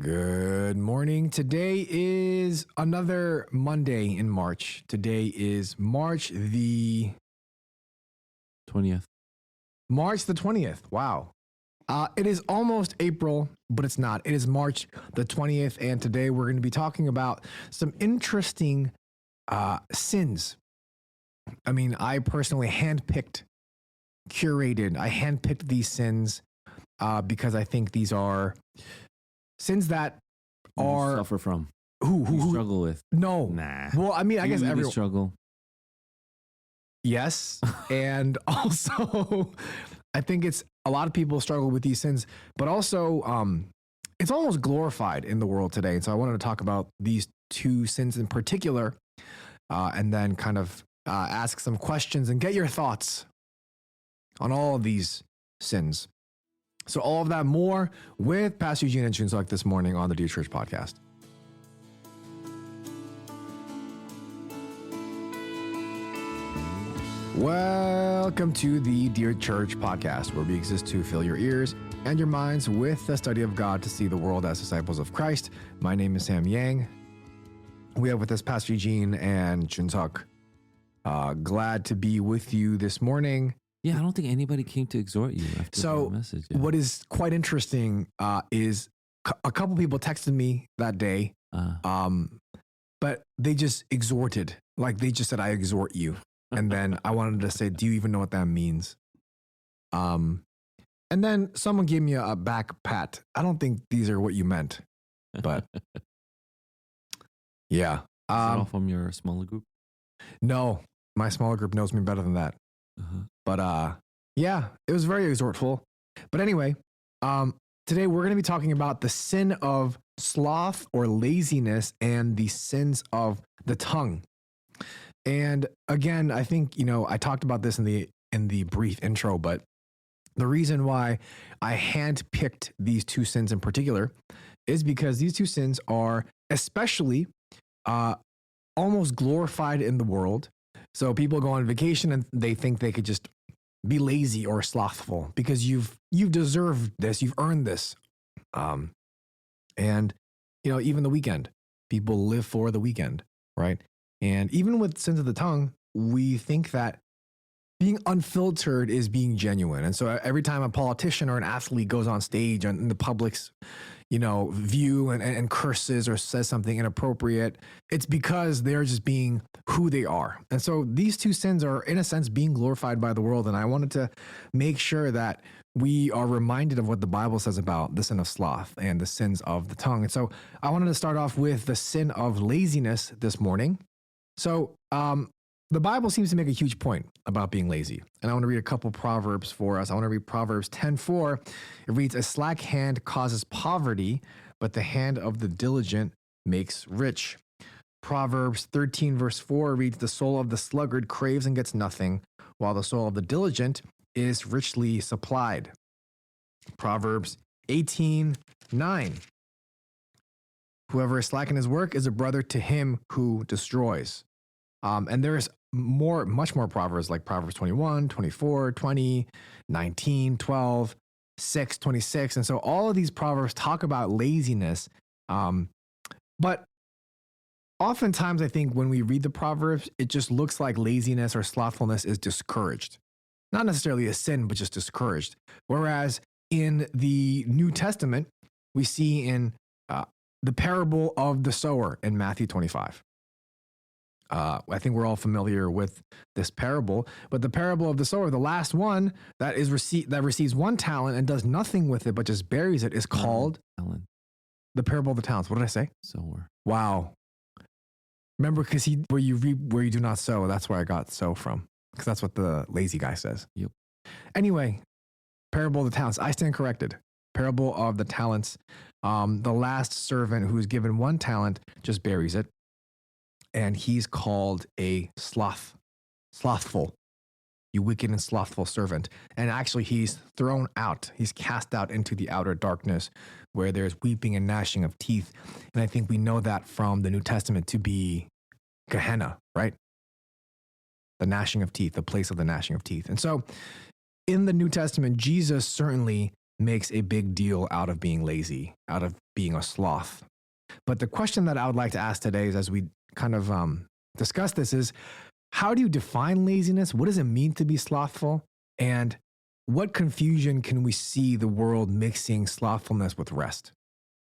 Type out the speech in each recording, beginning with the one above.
Good morning. Today is another Monday in March. Today is _20th. March the 20th. Wow. It is almost April, but it's not. It is March the 20th. And today we're going to be talking about some interesting sins. I mean, I personally I handpicked these sins because I think these are sins that are Suffer from. who Struggle with. no. Nah. Well, I mean, I guess You everyone. struggle. Yes. And also, I think it's a lot of people struggle with these sins, but also it's almost glorified in the world today. And so I wanted to talk about these two sins in particular and then kind of ask some questions and get your thoughts on all of these sins. So all of that more with Pastor Eugene and Junsuck this morning on the Dear Church podcast. Welcome to the Dear Church podcast, where we exist to fill your ears and your minds with the study of God to see the world as disciples of Christ. My name is Sam Yang. We have with us Pastor Eugene and Junsuck. Glad to be with you this morning. Yeah, I don't think anybody came to exhort you after So, the message. Yeah. what is quite interesting is a couple people texted me that day, but they just exhorted. Like they just said, I exhort you. And then I wanted to say, do you even know what that means? And then someone gave me a back pat. I don't think these are what you meant, but yeah. Is it all from your smaller group? No, my smaller group knows me better than that. Uh-huh. But yeah, it was very exhortful. But anyway, today we're going to be talking about the sin of sloth or laziness and the sins of the tongue. And again, I think, I talked about this in the brief intro, but the reason why I handpicked these two sins in particular is because these two sins are especially almost glorified in the world. So people go on vacation and they think they could just be lazy or slothful because you've deserved this, you've earned this. And even the weekend, people live for the weekend, right? And even with sins of the tongue, we think that being unfiltered is being genuine. And so every time a politician or an athlete goes on stage in the public's, view and curses or says something inappropriate, it's because they're just being who they are. And so these two sins are, in a sense, being glorified by the world. And I wanted to make sure that we are reminded of what the Bible says about the sin of sloth and the sins of the tongue. And so I wanted to start off with the sin of laziness this morning. So the Bible seems to make a huge point about being lazy. And I want to read a couple Proverbs for us. I want to read Proverbs 10:4. It reads, "A slack hand causes poverty, but the hand of the diligent makes rich." Proverbs 13 verse 4 reads, "The soul of the sluggard craves and gets nothing, while the soul of the diligent is richly supplied." Proverbs 18:9. "Whoever is slack in his work is a brother to him who destroys." And there's much more Proverbs like Proverbs 21, 24, 20, 19, 12, 6, 26. And so all of these Proverbs talk about laziness. But oftentimes I think when we read the Proverbs, it just looks like laziness or slothfulness is discouraged. Not necessarily a sin, but just discouraged. Whereas in the New Testament, we see in the parable of the sower in Matthew 25. I think we're all familiar with this parable, but the parable of the sower, the last one that receives one talent and does nothing with it, but just buries it, is called the parable of the talents. What did I say? Sower. Wow. Remember, because where you reap where you do not sow, that's where I got sow from, because that's what the lazy guy says. Yep. Anyway, parable of the talents. I stand corrected. Parable of the talents. The last servant who is given one talent just buries it. And he's called a slothful, you wicked and slothful servant. And actually he's thrown out. He's cast out into the outer darkness where there's weeping and gnashing of teeth. And I think we know that from the New Testament to be Gehenna, right? The gnashing of teeth, the place of the gnashing of teeth. And so in the New Testament, Jesus certainly makes a big deal out of being lazy, out of being a sloth. But the question that I would like to ask today is, as we kind of discuss this, is how do you define laziness? What does it mean to be slothful? And what confusion can we see the world mixing slothfulness with rest?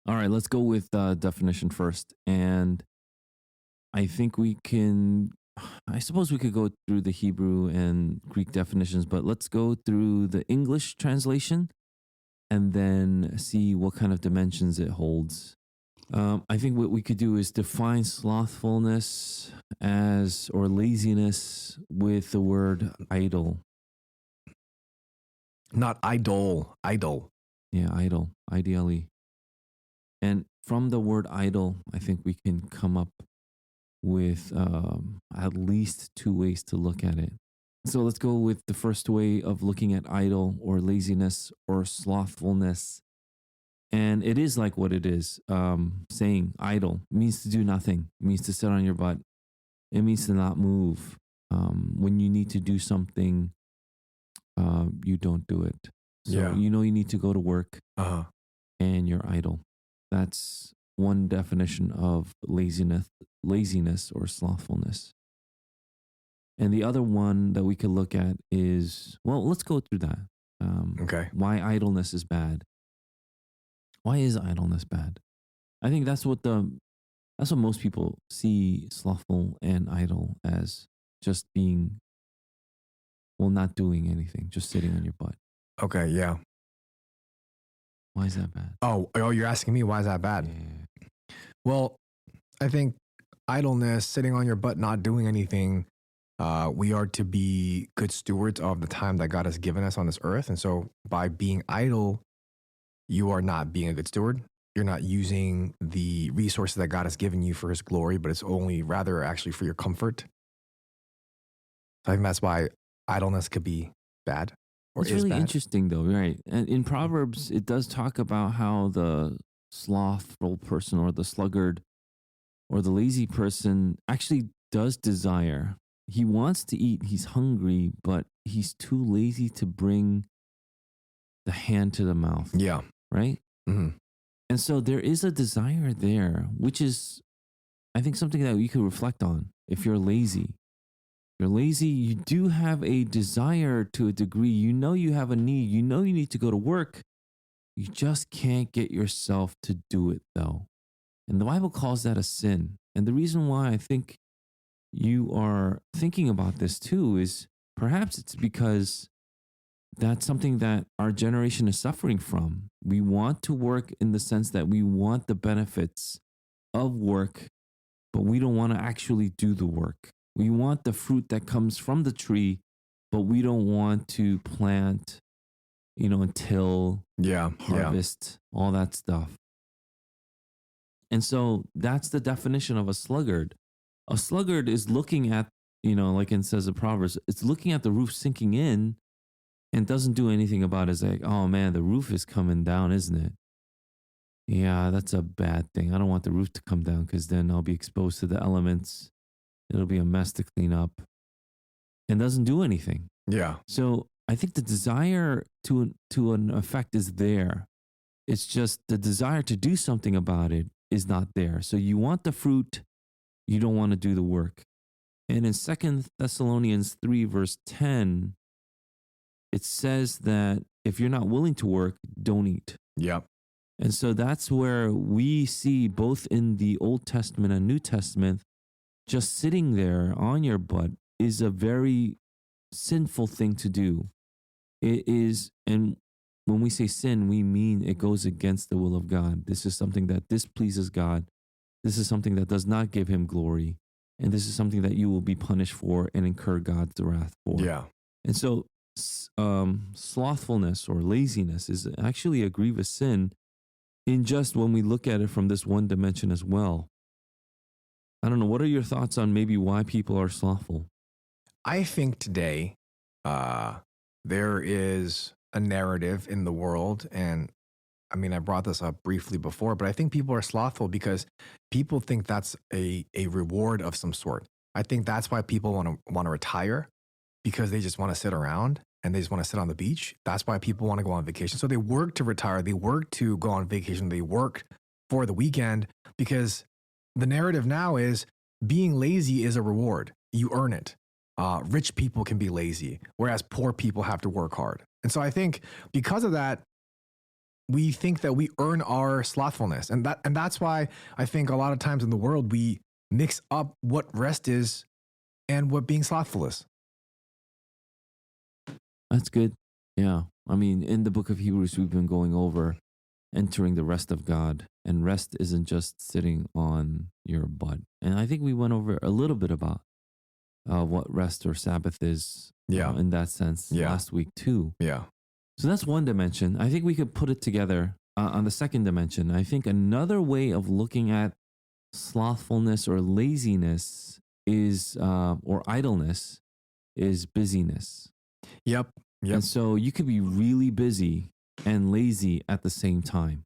All right, let's go with definition first. And I think I suppose we could go through the Hebrew and Greek definitions, but let's go through the English translation and then see what kind of dimensions it holds. I think what we could do is define slothfulness or laziness with the word idle. Not idle, idle. Yeah, idle, ideally. And from the word idle, I think we can come up with at least two ways to look at it. So let's go with the first way of looking at idle or laziness or slothfulness. And it is like what it is. Saying idle means to do nothing, means to sit on your butt. It means to not move. When you need to do something, you don't do it. So you need to go to work and you're idle. That's one definition of laziness or slothfulness. And the other one that we could look at is, well, let's go through that. Why idleness is bad. Why is idleness bad? I think that's what most people see slothful and idle as, just being, well, not doing anything, just sitting on your butt. Okay, yeah. Why is that bad? Oh, you're asking me why is that bad? Yeah. Well, I think idleness, sitting on your butt, not doing anything, we are to be good stewards of the time that God has given us on this earth. And so by being idle, you are not being a good steward. You're not using the resources that God has given you for his glory, but it's only rather actually for your comfort. I think that's why idleness could be bad. It's really interesting though, right? And in Proverbs, it does talk about how the slothful person or the sluggard or the lazy person actually does desire. He wants to eat, he's hungry, but he's too lazy to bring the hand to the mouth. Yeah. Right? Mm-hmm. And so there is a desire there, which is, I think, something that you could reflect on. If you're lazy, you do have a desire to a degree. You know you have a need. You know you need to go to work. You just can't get yourself to do it, though. And the Bible calls that a sin. And the reason why I think you are thinking about this too is perhaps it's because that's something that our generation is suffering from. We want to work in the sense that we want the benefits of work, but we don't want to actually do the work. We want the fruit that comes from the tree, but we don't want to plant, until harvest, all that stuff. And so that's the definition of a sluggard. A sluggard is looking at, like it says in Proverbs, it's looking at the roof sinking in and doesn't do anything about it. It's like, oh man, the roof is coming down, isn't it? Yeah, that's a bad thing. I don't want the roof to come down because then I'll be exposed to the elements. It'll be a mess to clean up, and doesn't do anything. Yeah. So I think the desire to an effect is there. It's just the desire to do something about it is not there. So you want the fruit, you don't want to do the work. And in 2 Thessalonians 3 verse 10, it says that if you're not willing to work, don't eat. Yep. And so that's where we see both in the Old Testament and New Testament, just sitting there on your butt is a very sinful thing to do. It is, and when we say sin, we mean it goes against the will of God. This is something that displeases God. This is something that does not give him glory. And this is something that you will be punished for and incur God's wrath for. Yeah. And so slothfulness or laziness is actually a grievous sin in just when we look at it from this one dimension as well. I don't know. What are your thoughts on maybe why people are slothful? I think today there is a narrative in the world, and I mean, I brought this up briefly before, but I think people are slothful because people think that's a reward of some sort. I think that's why people want to retire, because they just want to sit around. and they just want to sit on the beach. That's why people want to go on vacation. So they work to retire, they work to go on vacation, they work for the weekend, because the narrative now is being lazy is a reward. You earn it. Rich people can be lazy, whereas poor people have to work hard. And so I think because of that, we think that we earn our slothfulness. And that's why I think a lot of times in the world, we mix up what rest is and what being slothful is. That's good. Yeah. I mean, in the book of Hebrews, we've been going over entering the rest of God. And rest isn't just sitting on your butt. And I think we went over a little bit about what rest or Sabbath is in that sense last week too. Yeah. So that's one dimension. I think we could put it together on the second dimension. I think another way of looking at slothfulness or laziness is, or idleness, is busyness. Yep. And so you could be really busy and lazy at the same time.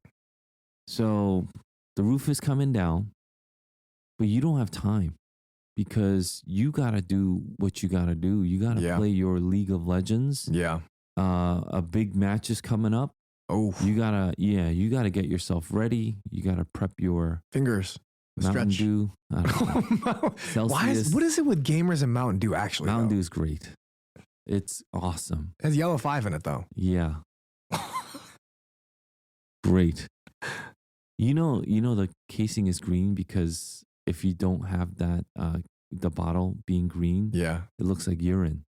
So the roof is coming down, but you don't have time because you got to do what you got to do. You got to play your League of Legends. Yeah. A big match is coming up. Oh, you gotta get yourself ready. You gotta prep your fingers. Mountain Stretch. Dew. I don't know. Celsius. What is it with gamers and Mountain Dew actually? Mountain Dew is great. It's awesome. It has yellow 5 in it though. Yeah. Great. You know the casing is green because if you don't have that the bottle being green, it looks like urine.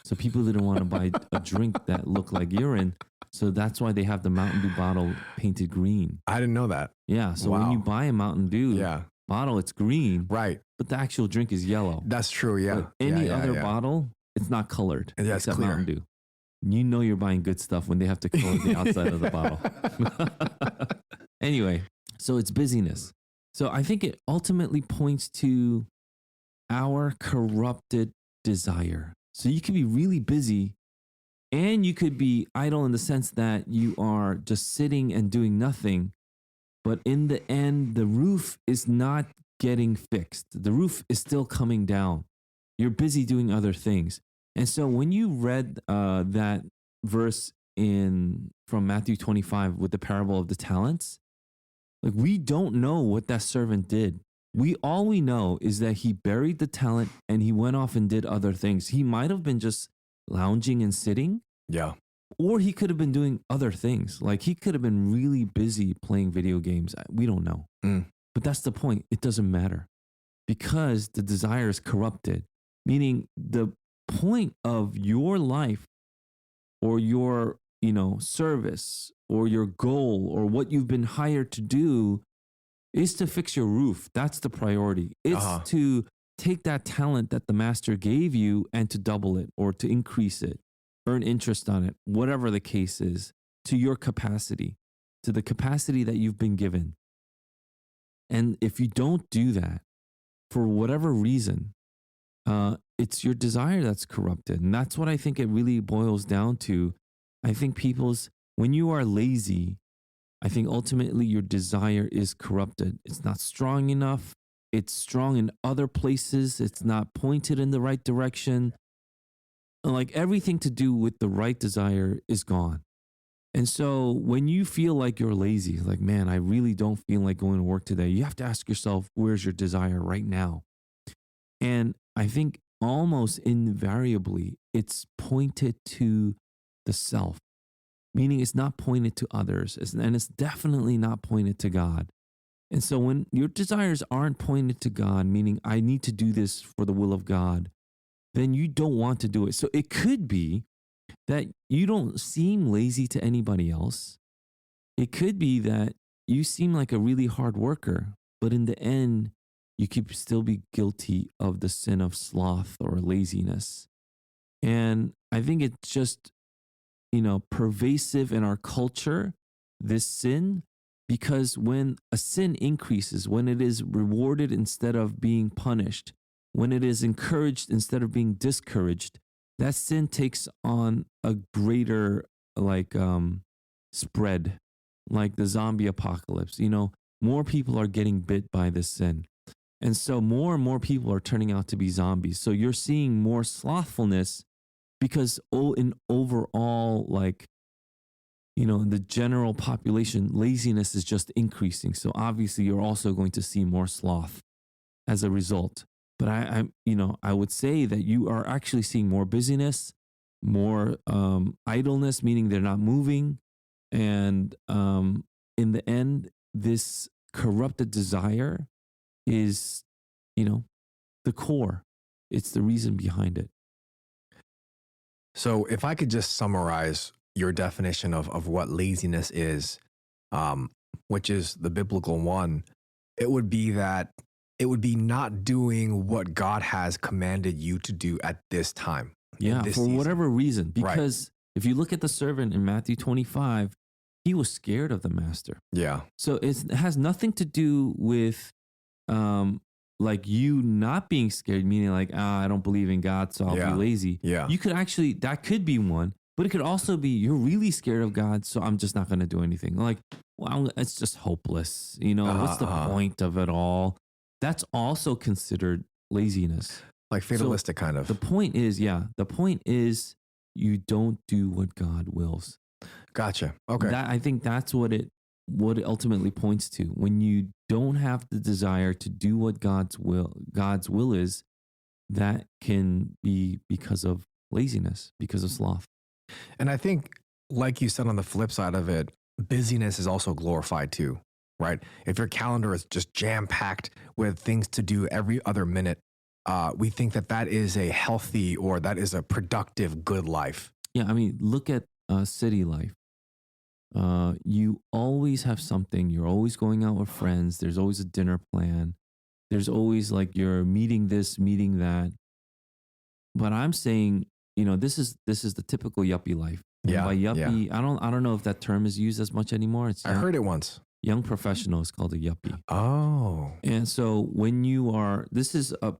So people didn't want to buy a drink that looked like urine. So that's why they have the Mountain Dew bottle painted green. I didn't know that. Yeah. So when you buy a Mountain Dew bottle, it's green. Right. But the actual drink is yellow. That's true. Yeah. But any other bottle, it's not colored. Yeah, it's except clear. Mountain Dew. You know you're buying good stuff when they have to color the outside of the bottle. Anyway, so it's busyness. So I think it ultimately points to our corrupted desire. So you could be really busy and you could be idle in the sense that you are just sitting and doing nothing. But in the end, the roof is not getting fixed. The roof is still coming down. You're busy doing other things. And so when you read that verse from Matthew 25 with the parable of the talents, like we don't know what that servant did. All we know is that he buried the talent and he went off and did other things. He might have been just lounging and sitting. Yeah. Or he could have been doing other things. Like he could have been really busy playing video games. We don't know. But that's the point. It doesn't matter because the desire is corrupted, meaning the point of your life or your, service or your goal or what you've been hired to do is to fix your roof. That's the priority. It's to take that talent that the master gave you and to double it or to increase it, earn interest on it, whatever the case is, to your capacity, to the capacity that you've been given. And if you don't do that, for whatever reason, it's your desire that's corrupted. And that's what I think it really boils down to. I think when you are lazy, I think ultimately your desire is corrupted. It's not strong enough. It's strong in other places. It's not pointed in the right direction. Like everything to do with the right desire is gone. And so when you feel like you're lazy, like, man, I really don't feel like going to work today, you have to ask yourself, where's your desire right now? And I think almost invariably it's pointed to the self. Meaning it's not pointed to others, and it's definitely not pointed to God. And so when your desires aren't pointed to God, meaning I need to do this for the will of God, then you don't want to do it. So it could be that you don't seem lazy to anybody else. It could be that you seem like a really hard worker, but in the end, you could still be guilty of the sin of sloth or laziness. And I think it's just pervasive in our culture, this sin, because when a sin increases, when it is rewarded instead of being punished, when it is encouraged instead of being discouraged, that sin takes on a greater spread, like the zombie apocalypse. More people are getting bit by this sin. And so more and more people are turning out to be zombies. So you're seeing more slothfulness because in overall, like, in the general population, laziness is just increasing. So obviously, you're also going to see more sloth as a result. But I would say that you are actually seeing more busyness, more idleness, meaning they're not moving, and in the end, this corrupted desire is, you know, the core. It's the reason behind it. So if I could just summarize your definition of what laziness is, um, which is the biblical one, it would be that it would be not doing what God has commanded you to do at this time in Yeah, this for season. whatever reason. Right. Because if you look at the servant in Matthew 25, he was scared of the master. Yeah. So it has nothing to do with um like you not being scared, meaning like, I don't believe in God, so I'll Yeah. be lazy. Yeah. You could actually, that could be one, but it could also be you're really scared of God, so I'm just not going to do anything. Like, well, it's just hopeless. What's the point of it all? That's also considered laziness. Like fatalistic kind of. The point is, you don't do what God wills. Gotcha. Okay. I think that's what it ultimately points to. When you don't have the desire to do what God's will is, that can be because of laziness, because of sloth. And I think, like you said, on the flip side of it, busyness is also glorified too, right? If your calendar is just jam packed with things to do every other minute, we think that that is a healthy or that is a productive, good life. Yeah, I mean, look at city life. You always have something. You're always going out with friends. There's always a dinner plan. There's always like you're meeting this, meeting that. But I'm saying, this is the typical yuppie life. And Yeah, by yeah. yuppie, I don't know if that term is used as much anymore. It's I heard it once. young professional is called a yuppie. Oh, And so when this is a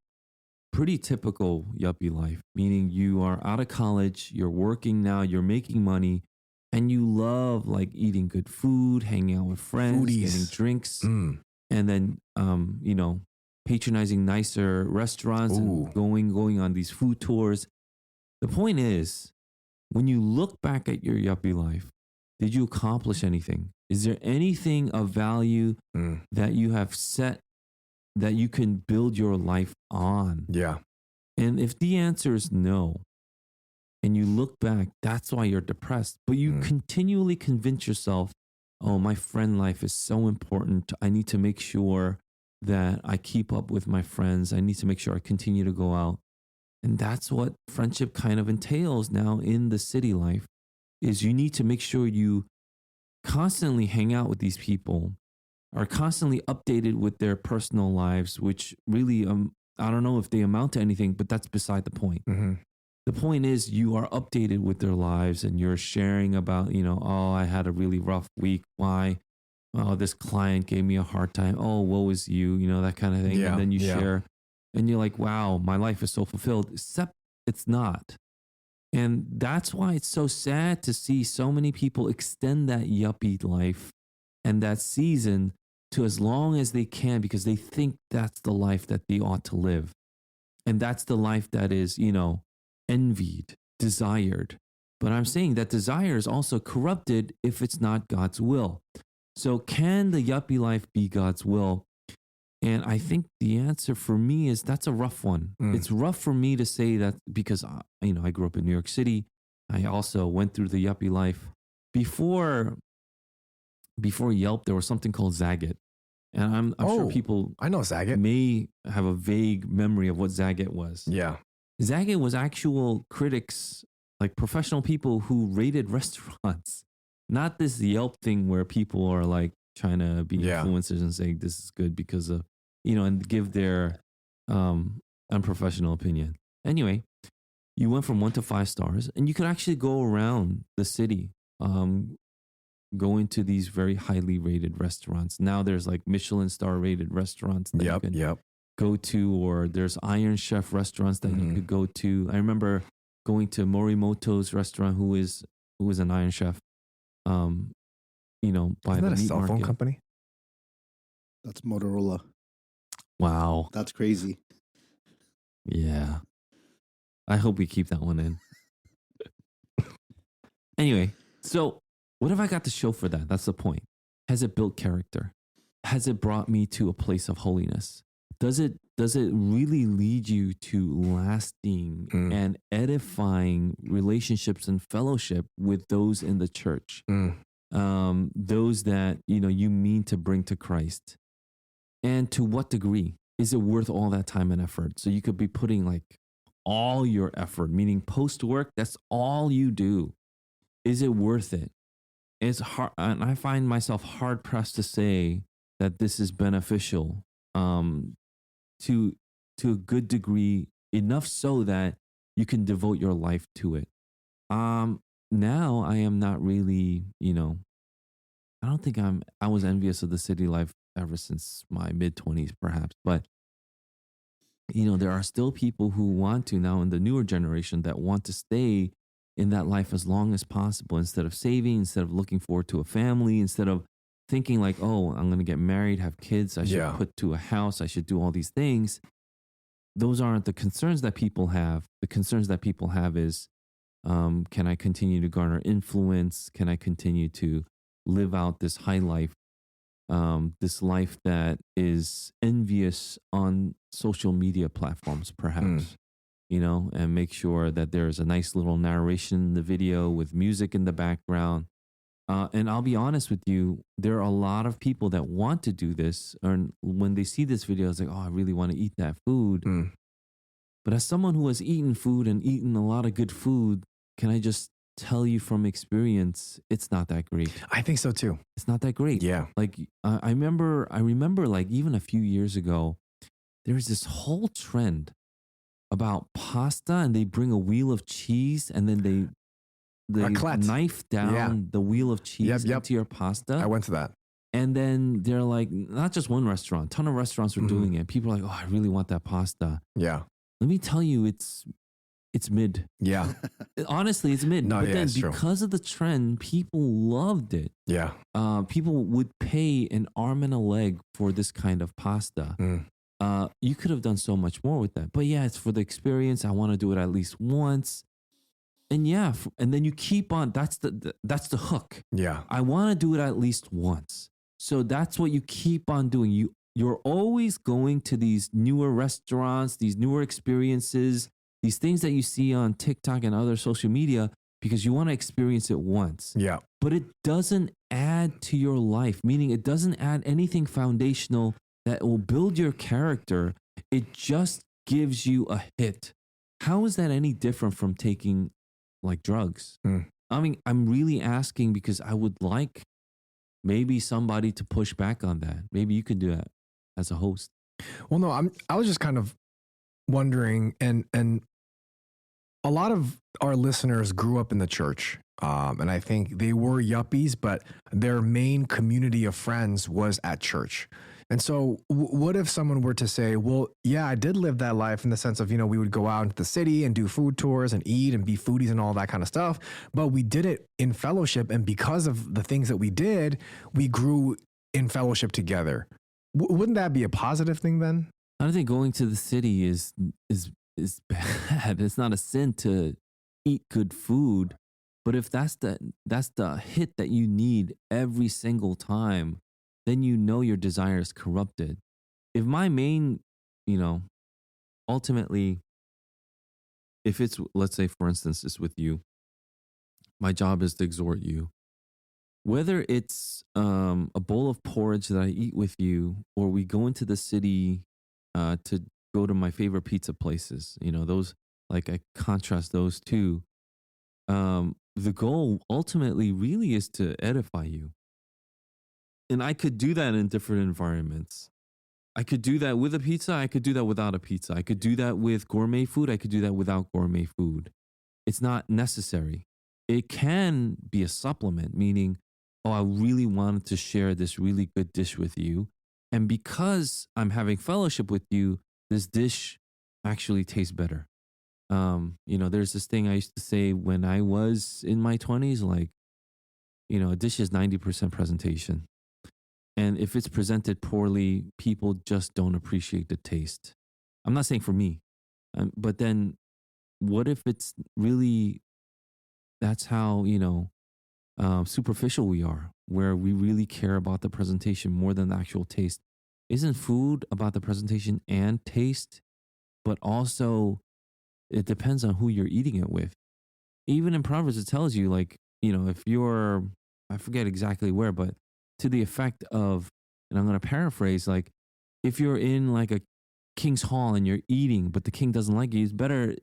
pretty typical yuppie life, meaning you are out of college, you're working now, you're making money, and you love like eating good food, hanging out with friends, Foodies. getting drinks, mm, and then patronizing nicer restaurants Ooh. and going on these food tours. The point is, when you look back at your yuppie life, did you accomplish anything? Is there anything of value mm, that you have set that you can build your life on? yeah. And if the answer is no, and you look back, that's why you're depressed. But you continually convince yourself, oh, my friend life is so important. I need to make sure that I keep up with my friends. I need to make sure I continue to go out. And that's what friendship kind of entails now in the city life, is you need to make sure you constantly hang out with these people, are constantly updated with their personal lives, which really, I don't know if they amount to anything, but that's beside the point. Mm-hmm. The point is you are updated with their lives and you're sharing about, oh, I had a really rough week. Why? Oh, this client gave me a hard time. Oh, woe is you, that kind of thing. Yeah, And then you yeah. share and you're like, wow, my life is so fulfilled, except it's not. And that's why it's so sad to see so many people extend that yuppie life and that season to as long as they can because they think that's the life that they ought to live. And that's the life that is, envied, desired. But I'm saying that desire is also corrupted if it's not God's will. So can the yuppie life be God's will? And I think the answer for me is that's a rough one. It's rough for me to say that because, I grew up in New York City. I also went through the yuppie life. Before Yelp, there was something called Zagat. And I'm sure people I know Zagat. may have a vague memory of what Zagat was. Yeah. Zagat was actual critics, like professional people who rated restaurants, not this Yelp thing where people are like trying to be influencers and saying this is good because of, and give their unprofessional opinion. Anyway, you went from 1 to 5 stars and you could actually go around the city, go into these very highly rated restaurants. Now there's like Michelin star rated restaurants that you can go to, or there's Iron Chef restaurants that you could go to. I remember going to Morimoto's restaurant, who is an Iron Chef. By Isn't the that a meat cell phone market. company? That's Motorola. Wow. That's crazy. Yeah. I hope we keep that one in. Anyway, so what have I got to show for that? That's the point. Has it built character? Has it brought me to a place of holiness? Does it really lead you to lasting and edifying relationships and fellowship with those in the church? Those that you mean to bring to Christ? And to what degree? Is it worth all that time and effort? So you could be putting like all your effort, meaning post work, that's all you do. Is it worth it? It's hard, and I find myself hard pressed to say that this is beneficial to a good degree, enough so that you can devote your life to it. Now I am not really, I don't think I was envious of the city life ever since my mid-20s, perhaps. But, there are still people who want to now in the newer generation that want to stay in that life as long as possible instead of saving, instead of looking forward to a family, instead of thinking like, oh, I'm going to get married, have kids, I should put to a house, I should do all these things. Those aren't the concerns that people have. The concerns that people have is, can I continue to garner influence? Can I continue to live out this high life, this life that is envious on social media platforms, perhaps, and make sure that there's a nice little narration in the video with music in the background. And I'll be honest with you, there are a lot of people that want to do this, and when they see this video, it's like, oh, I really want to eat that food. But as someone who has eaten food and eaten a lot of good food, can I just tell you from experience, it's not that great. I think so too. It's not that great. Yeah. Like I remember like even a few years ago, there was this whole trend about pasta, and they bring a wheel of cheese and then they knife down the wheel of cheese into your pasta. I went to that. And then they're like, not just one restaurant, ton of restaurants were doing it. People are like, oh, I really want that pasta. Yeah. Let me tell you, it's mid. Yeah. Honestly, it's mid. No, but yeah, then it's true. because of the trend, people loved it. Yeah. People would pay an arm and a leg for this kind of pasta. You could have done so much more with that. But yeah, it's for the experience. I want to do it at least once. And yeah, and then you keep on. That's the hook. Yeah. I want to do it at least once. So that's what you keep on doing. You're always going to these newer restaurants, these newer experiences, these things that you see on TikTok and other social media because you want to experience it once. Yeah. But it doesn't add to your life, meaning it doesn't add anything foundational that will build your character. It just gives you a hit. How is that any different from taking like drugs? I mean, I'm really asking because I would like maybe somebody to push back on that. Maybe you could do that as a host. Well, no, I was just kind of wondering, and a lot of our listeners grew up in the church. And I think they were yuppies, but their main community of friends was at church. And so what if someone were to say, well, yeah, I did live that life in the sense of, we would go out into the city and do food tours and eat and be foodies and all that kind of stuff. But we did it in fellowship. And because of the things that we did, we grew in fellowship together. Wouldn't that be a positive thing then? I don't think going to the city is bad. It's not a sin to eat good food. But if that's the hit that you need every single time, then your desire is corrupted. If my main, ultimately, if it's, let's say, for instance, it's with you, my job is to exhort you. Whether it's a bowl of porridge that I eat with you, or we go into the city to go to my favorite pizza places, those, like I contrast those two. The goal ultimately really is to edify you. And I could do that in different environments. I could do that with a pizza. I could do that without a pizza. I could do that with gourmet food. I could do that without gourmet food. It's not necessary. It can be a supplement, meaning, oh, I really wanted to share this really good dish with you. And because I'm having fellowship with you, this dish actually tastes better. There's this thing I used to say when I was in my 20s, like, a dish is 90% presentation. And if it's presented poorly, people just don't appreciate the taste. I'm not saying for me, but then what if it's really that's how, superficial we are, where we really care about the presentation more than the actual taste. Isn't food about the presentation and taste? But also, it depends on who you're eating it with. Even in Proverbs, it tells you, like, if you're, I forget exactly where, but to the effect of, and I'm going to paraphrase, like, if you're in like a king's hall and you're eating, but the king doesn't like you, it's better,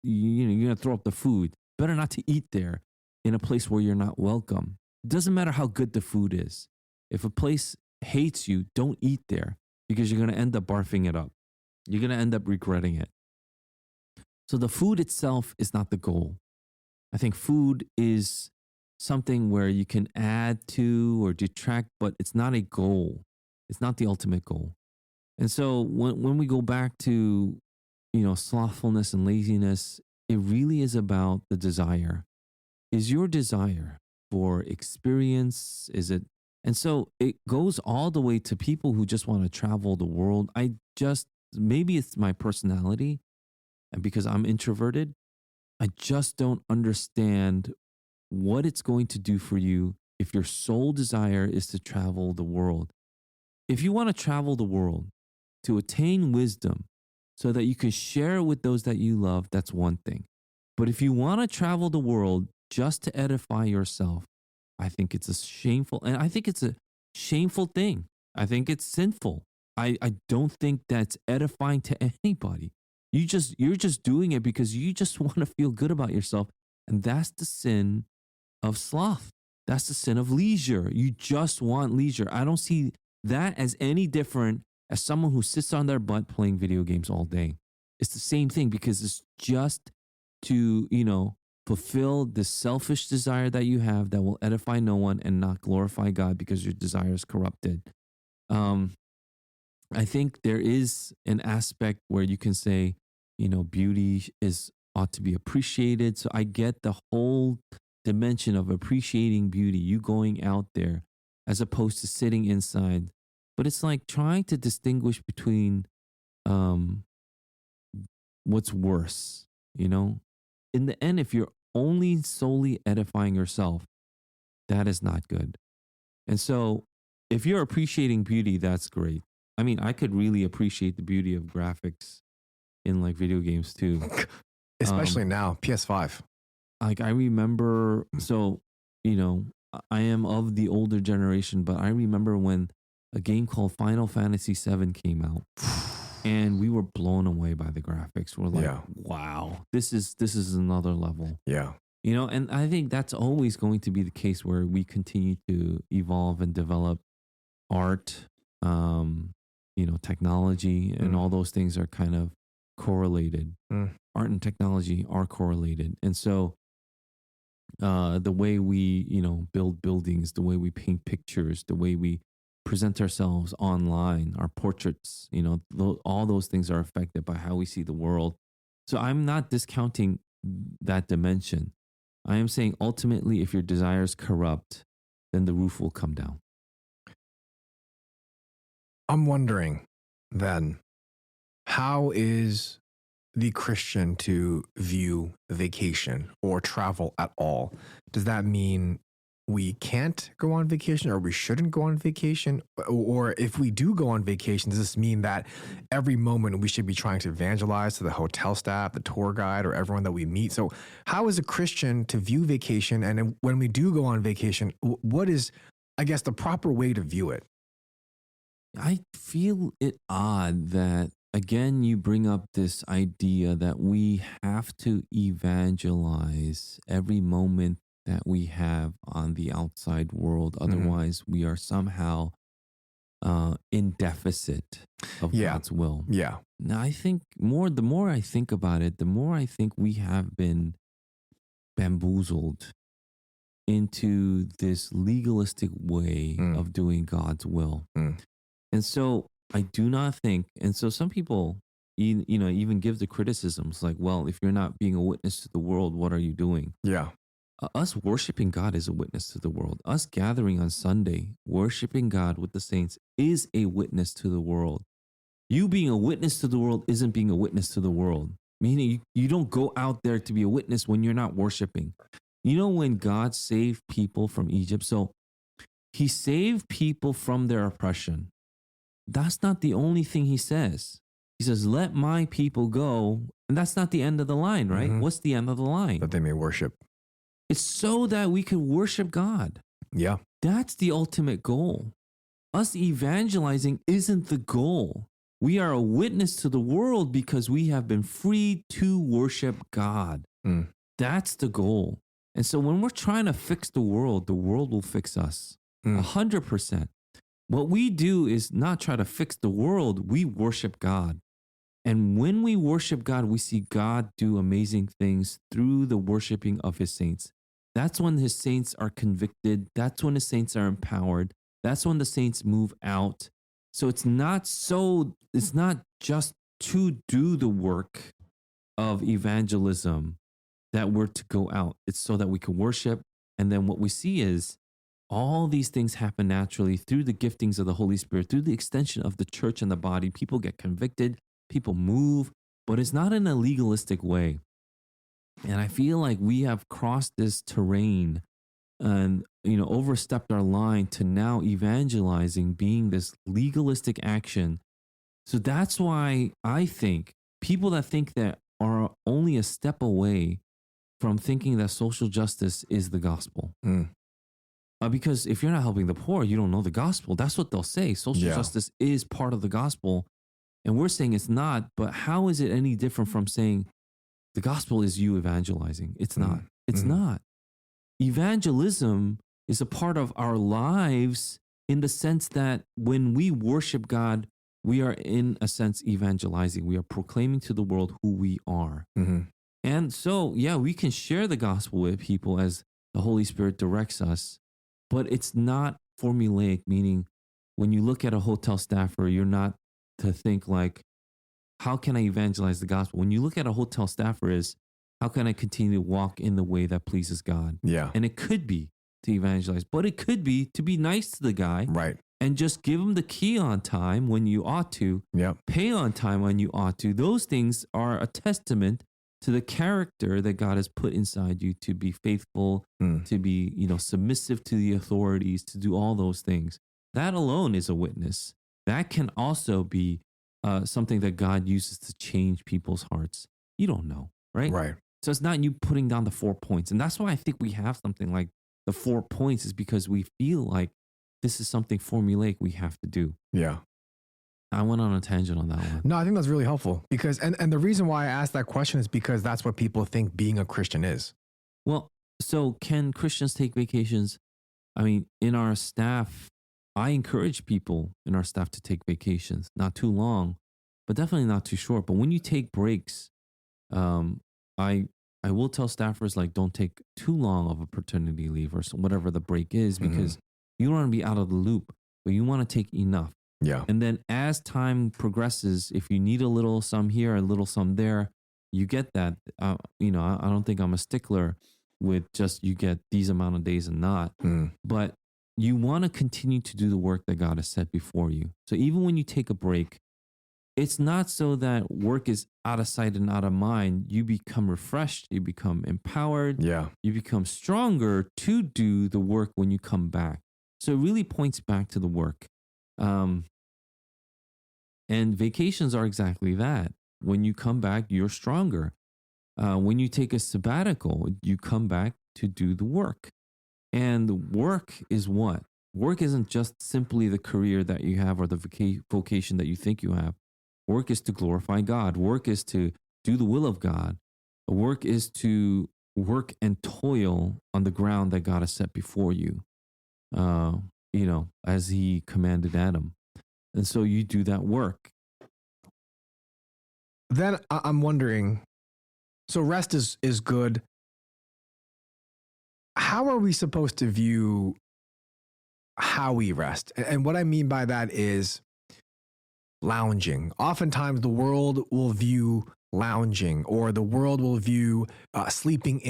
you're going to throw up the food. Better not to eat there in a place where you're not welcome. It doesn't matter how good the food is. If a place hates you, don't eat there because you're going to end up barfing it up. You're going to end up regretting it. So the food itself is not the goal. I think food is something where you can add to or detract, but it's not a goal. It's not the ultimate goal. And so when we go back to, slothfulness and laziness, it really is about the desire. Is your desire for experience? Is it? And so it goes all the way to people who just want to travel the world. Maybe it's my personality, and because I'm introverted, I just don't understand what it's going to do for you if your sole desire is to travel the world. If you want to travel the world to attain wisdom so that you can share it with those that you love, that's one thing. But if you want to travel the world just to edify yourself, I think it's a shameful thing. I think it's sinful. I don't think that's edifying to anybody. You're just doing it because you just want to feel good about yourself. And that's the sin of sloth. That's the sin of leisure. You just want leisure. I don't see that as any different as someone who sits on their butt playing video games all day. It's the same thing because it's just to, fulfill the selfish desire that you have that will edify no one and not glorify God because your desire is corrupted. I think there is an aspect where you can say, beauty ought to be appreciated. So I get the whole dimension of appreciating beauty, you going out there as opposed to sitting inside. But it's like trying to distinguish between what's worse, In the end, if you're only solely edifying yourself, that is not good. And so if you're appreciating beauty, that's great. I mean, I could really appreciate the beauty of graphics in like video games too. Especially now, PS5. Like I remember, so, I am of the older generation, but I remember when a game called Final Fantasy VII came out and we were blown away by the graphics. We're like, wow, this is another level. Yeah. And I think that's always going to be the case where we continue to evolve and develop art, technology, and all those things are kind of correlated. Art and technology are correlated. And so the way we, build buildings, the way we paint pictures, the way we present ourselves online, our portraits, all those things are affected by how we see the world. So I'm not discounting that dimension. I am saying ultimately, if your desires corrupt, then the roof will come down. I'm wondering then, how is the Christian to view vacation or travel at all? Does that mean we can't go on vacation or we shouldn't go on vacation? Or if we do go on vacation, does this mean that every moment we should be trying to evangelize to the hotel staff, the tour guide, or everyone that we meet? So how is a Christian to view vacation? And when we do go on vacation, what is, I guess, the proper way to view it? I feel it odd that, again, you bring up this idea that we have to evangelize every moment that we have on the outside world. Otherwise, we are somehow in deficit of God's will. Yeah. Now, I think the more I think about it, the more I think we have been bamboozled into this legalistic way of doing God's will. And so I do not think, and so some people, even give the criticisms like, well, if you're not being a witness to the world, what are you doing? Yeah. Us worshiping God is a witness to the world. Us gathering on Sunday, worshiping God with the saints is a witness to the world. You being a witness to the world isn't being a witness to the world. Meaning you don't go out there to be a witness when you're not worshiping. You know, when God saved people from Egypt, so he saved people from their oppression. That's not the only thing he says. He says, let my people go. And that's not the end of the line, right? Mhm. What's the end of the line? That they may worship. It's so that we can worship God. Yeah. That's the ultimate goal. Us evangelizing isn't the goal. We are a witness to the world because we have been freed to worship God. Mm. That's the goal. And so when we're trying to fix the world will fix us. 100%. What we do is not try to fix the world, we worship God. And when we worship God, we see God do amazing things through the worshiping of his saints. That's when his saints are convicted. That's when the saints are empowered. That's when the saints move out. So it's not just to do the work of evangelism that we're to go out. It's so that we can worship. And then what we see is all these things happen naturally through the giftings of the Holy Spirit, through the extension of the church and the body. People get convicted, people move, but it's not in a legalistic way. And I feel like we have crossed this terrain and, overstepped our line to now evangelizing being this legalistic action. So that's why I think people that think that are only a step away from thinking that social justice is the gospel. Because if you're not helping the poor, you don't know the gospel. That's what they'll say. Social justice is part of the gospel. And we're saying it's not, but how is it any different from saying the gospel is you evangelizing? It's not. It's not. Evangelism is a part of our lives in the sense that when we worship God, we are in a sense evangelizing. We are proclaiming to the world who we are. And so, we can share the gospel with people as the Holy Spirit directs us, but it's not formulaic, meaning when you look at a hotel staffer, you're not to think like, how can I evangelize the gospel? When you look at a hotel staffer is, how can I continue to walk in the way that pleases God? Yeah. And it could be to evangelize, but it could be to be nice to the guy. Right. And just give him the key on time when you ought to. Yep. Pay on time when you ought to. Those things are a testament to the character that God has put inside you to be faithful, to be, submissive to the authorities, to do all those things. That alone is a witness. That can also be something that God uses to change people's hearts. You don't know, right? Right. So it's not you putting down the 4 points. And that's why I think we have something like the 4 points, is because we feel like this is something formulaic we have to do. Yeah. I went on a tangent on that one. No, I think that's really helpful because, and the reason why I asked that question is because that's what people think being a Christian is. Well, so can Christians take vacations? I mean, in our staff, I encourage people in our staff to take vacations, not too long, but definitely not too short. But when you take breaks, I will tell staffers, like, don't take too long of a paternity leave or whatever the break is, because you don't want to be out of the loop, but you want to take enough. Yeah. And then as time progresses, if you need a little some here, a little some there, you get that. I don't think I'm a stickler with just you get these amount of days and not. But you want to continue to do the work that God has set before you. So even when you take a break, it's not so that work is out of sight and out of mind. You become refreshed, you become empowered, you become stronger to do the work when you come back. So it really points back to the work. And vacations are exactly that. When you come back, you're stronger. When you take a sabbatical, you come back to do the work. And work is what? Work isn't just simply the career that you have or the vocation that you think you have. Work is to glorify God. Work is to do the will of God. Work is to work and toil on the ground that God has set before you, as he commanded Adam. And so you do that work. Then I'm wondering, so rest is good. How are we supposed to view how we rest? And what I mean by that is lounging. Oftentimes the world will view lounging, or the world will view sleeping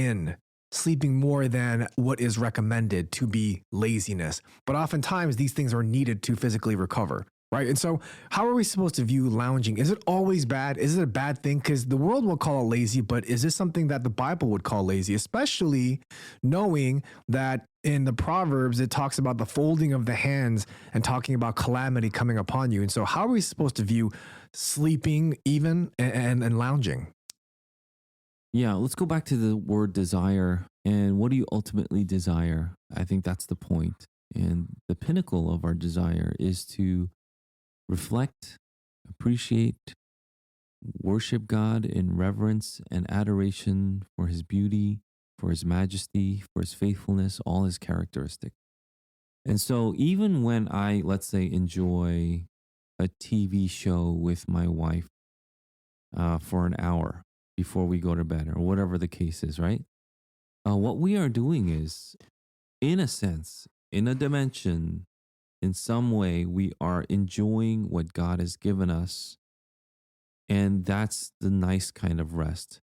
more than what is recommended to be laziness. But oftentimes these things are needed to physically recover, right? And so, how are we supposed to view lounging? Is it always bad? Is it a bad thing? Because the world will call it lazy, but is this something that the Bible would call lazy? Especially knowing that in the Proverbs, it talks about the folding of the hands and talking about calamity coming upon you. And so, how are we supposed to view sleeping, even and lounging? Yeah, let's go back to the word desire. And what do you ultimately desire? I think that's the point. And the pinnacle of our desire is to reflect, appreciate, worship God in reverence and adoration for his beauty, for his majesty, for his faithfulness, all his characteristics. And so, even when I, let's say, enjoy a TV show with my wife for an hour before we go to bed, or whatever the case is, right? What we are doing is, in a sense, in a dimension, in some way, we are enjoying what God has given us. And that's the nice kind of rest.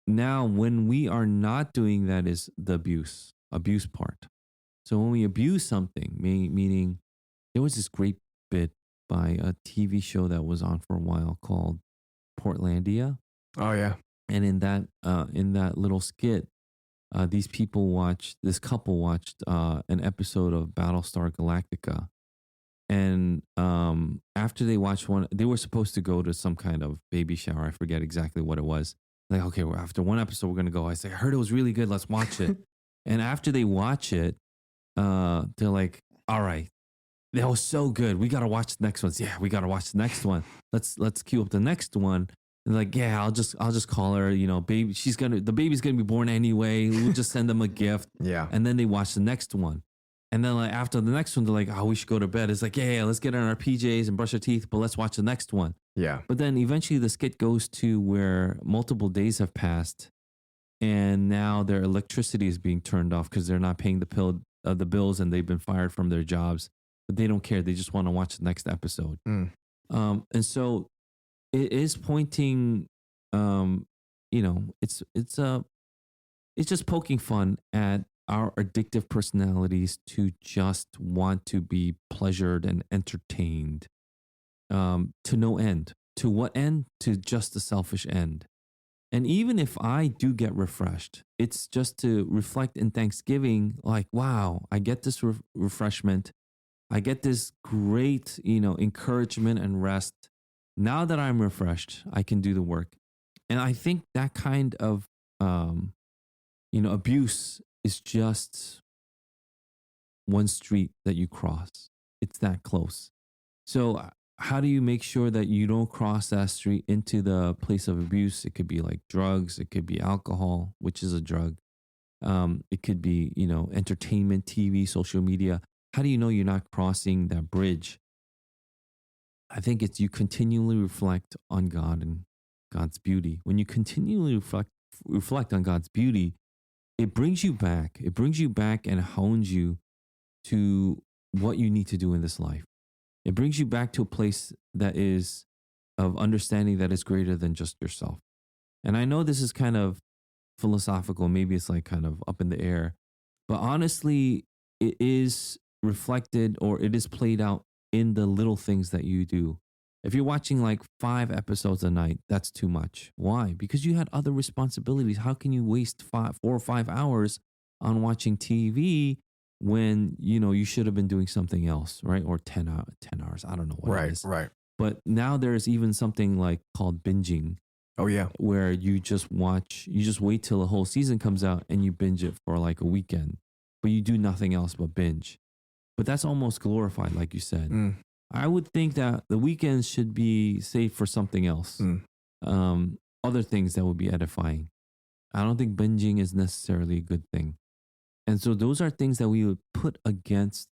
Now, when we are not doing that is the abuse part. So when we abuse something, meaning there was this great bit by a TV show that was on for a while called Portlandia. Oh yeah, And in that little skit, this couple watched an episode of Battlestar Galactica. And after they watched one, they were supposed to go to some kind of baby shower. I forget exactly what it was. Like, okay, well, after one episode, we're going to go. I say, I heard it was really good. Let's watch it. And after they watch it, they're like, all right, that was so good. We got to watch the next one. Yeah, we got to watch the next one. Let's queue up the next one. And like, yeah, I'll just call her, baby. The baby's going to be born anyway. We'll just send them a gift. yeah, And then they watch the next one. And then like after the next one, they're like, oh, we should go to bed. It's like, yeah, let's get on our PJs and brush our teeth, but let's watch the next one. yeah. But then eventually the skit goes to where multiple days have passed and now their electricity is being turned off because they're not paying the bills and they've been fired from their jobs. But they don't care. They just want to watch the next episode. Mm. And so it is pointing, it's just poking fun at our addictive personalities to just want to be pleasured and entertained to no end. To what end? To just a selfish end. And even if I do get refreshed, it's just to reflect in thanksgiving, like, wow, I get this refreshment. I get this great, encouragement and rest. Now that I'm refreshed, I can do the work. And I think that kind of, abuse is just one street that you cross. It's that close. So how do you make sure that you don't cross that street into the place of abuse? It could be like drugs. It could be alcohol, which is a drug. It could be, entertainment, TV, social media. How do you know you're not crossing that bridge? I think it's you continually reflect on God and God's beauty. When you continually reflect on God's beauty, it brings you back. It brings you back and hones you to what you need to do in this life. It brings you back to a place that is of understanding that is greater than just yourself. And I know this is kind of philosophical. Maybe it's like kind of up in the air, but honestly, it is reflected or it is played out in the little things that you do. If you're watching like 5 episodes a night, that's too much. Why? Because you had other responsibilities. How can you waste 4 or 5 hours on watching TV when, you should have been doing something else, right? Or 10 hours. I don't know what it is. Right. But now there's even something like called binging. Oh yeah. Where you just wait till the whole season comes out and you binge it for like a weekend, but you do nothing else but binge. But that's almost glorified, like you said. Mm. I would think that the weekends should be saved for something else. Other things that would be edifying. I don't think binging is necessarily a good thing. And so those are things that we would put against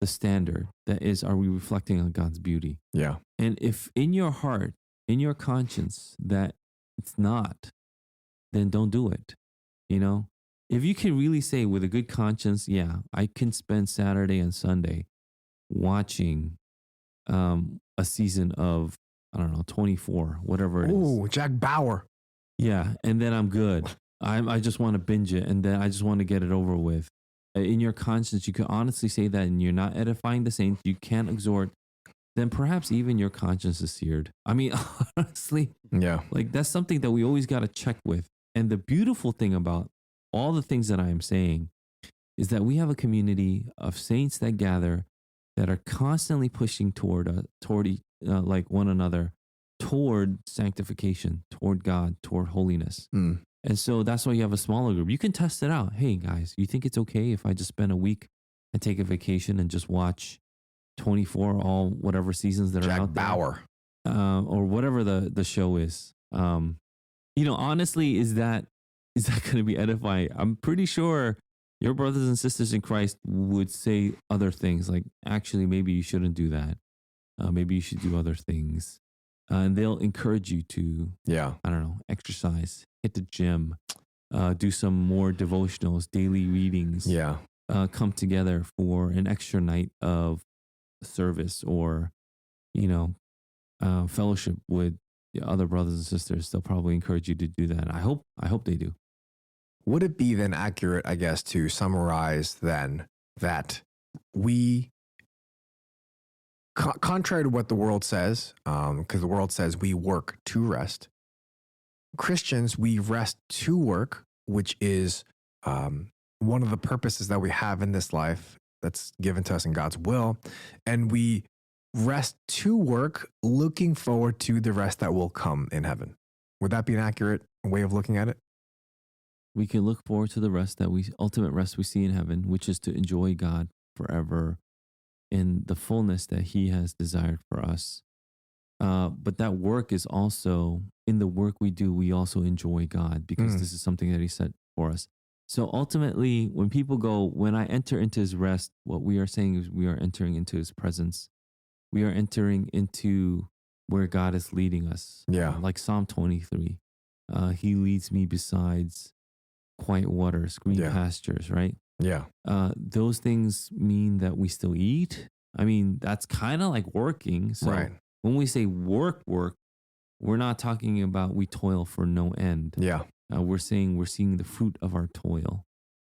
the standard that is, are we reflecting on God's beauty? Yeah. And if in your heart, in your conscience, that it's not, then don't do it. If you can really say with a good conscience, yeah, I can spend Saturday and Sunday watching a season of, I don't know, 24, whatever it is. Ooh, Jack Bauer. Yeah. And then I'm good. I just want to binge it and then I just want to get it over with. In your conscience, you can honestly say that and you're not edifying the saints. You can't exhort then perhaps even your conscience is seared. I mean, honestly, Yeah. like that's something that we always got to check with. And the beautiful thing about all the things that I am saying is that we have a community of saints that gather that are constantly pushing like one another toward sanctification, toward God, toward holiness. Mm. And so that's why you have a smaller group. You can test it out. Hey guys, you think it's okay if I just spend a week and take a vacation and just watch 24 all whatever seasons that are Jack out there? Bauer. Or whatever the show is. Honestly, is that going to be edifying? I'm pretty sure your brothers and sisters in Christ would say other things like, actually, maybe you shouldn't do that. Maybe you should do other things. And they'll encourage you to, Yeah. I don't know, exercise, hit the gym, do some more devotionals, daily readings. Yeah. Come together for an extra night of service or, fellowship with the other brothers and sisters. They'll probably encourage you to do that. I hope they do. Would it be then accurate, I guess, to summarize then that we, contrary to what the world says, because the world says we work to rest, Christians, we rest to work, which is one of the purposes that we have in this life that's given to us in God's will. And we rest to work, looking forward to the rest that will come in heaven. Would that be an accurate way of looking at it? We can look forward to the ultimate rest we see in heaven, which is to enjoy God forever in the fullness that He has desired for us. But that work is also, in the work we do, we also enjoy God because this is something that He set for us. So ultimately, when people go, when I enter into His rest, what we are saying is we are entering into His presence. We are entering into where God is leading us. Yeah. Like Psalm 23. He leads me besides quiet waters, green pastures, right? Yeah. Those things mean that we still eat. I mean, that's kind of like working. So when we say work, we're not talking about we toil for no end. Yeah. We're saying we're seeing the fruit of our toil.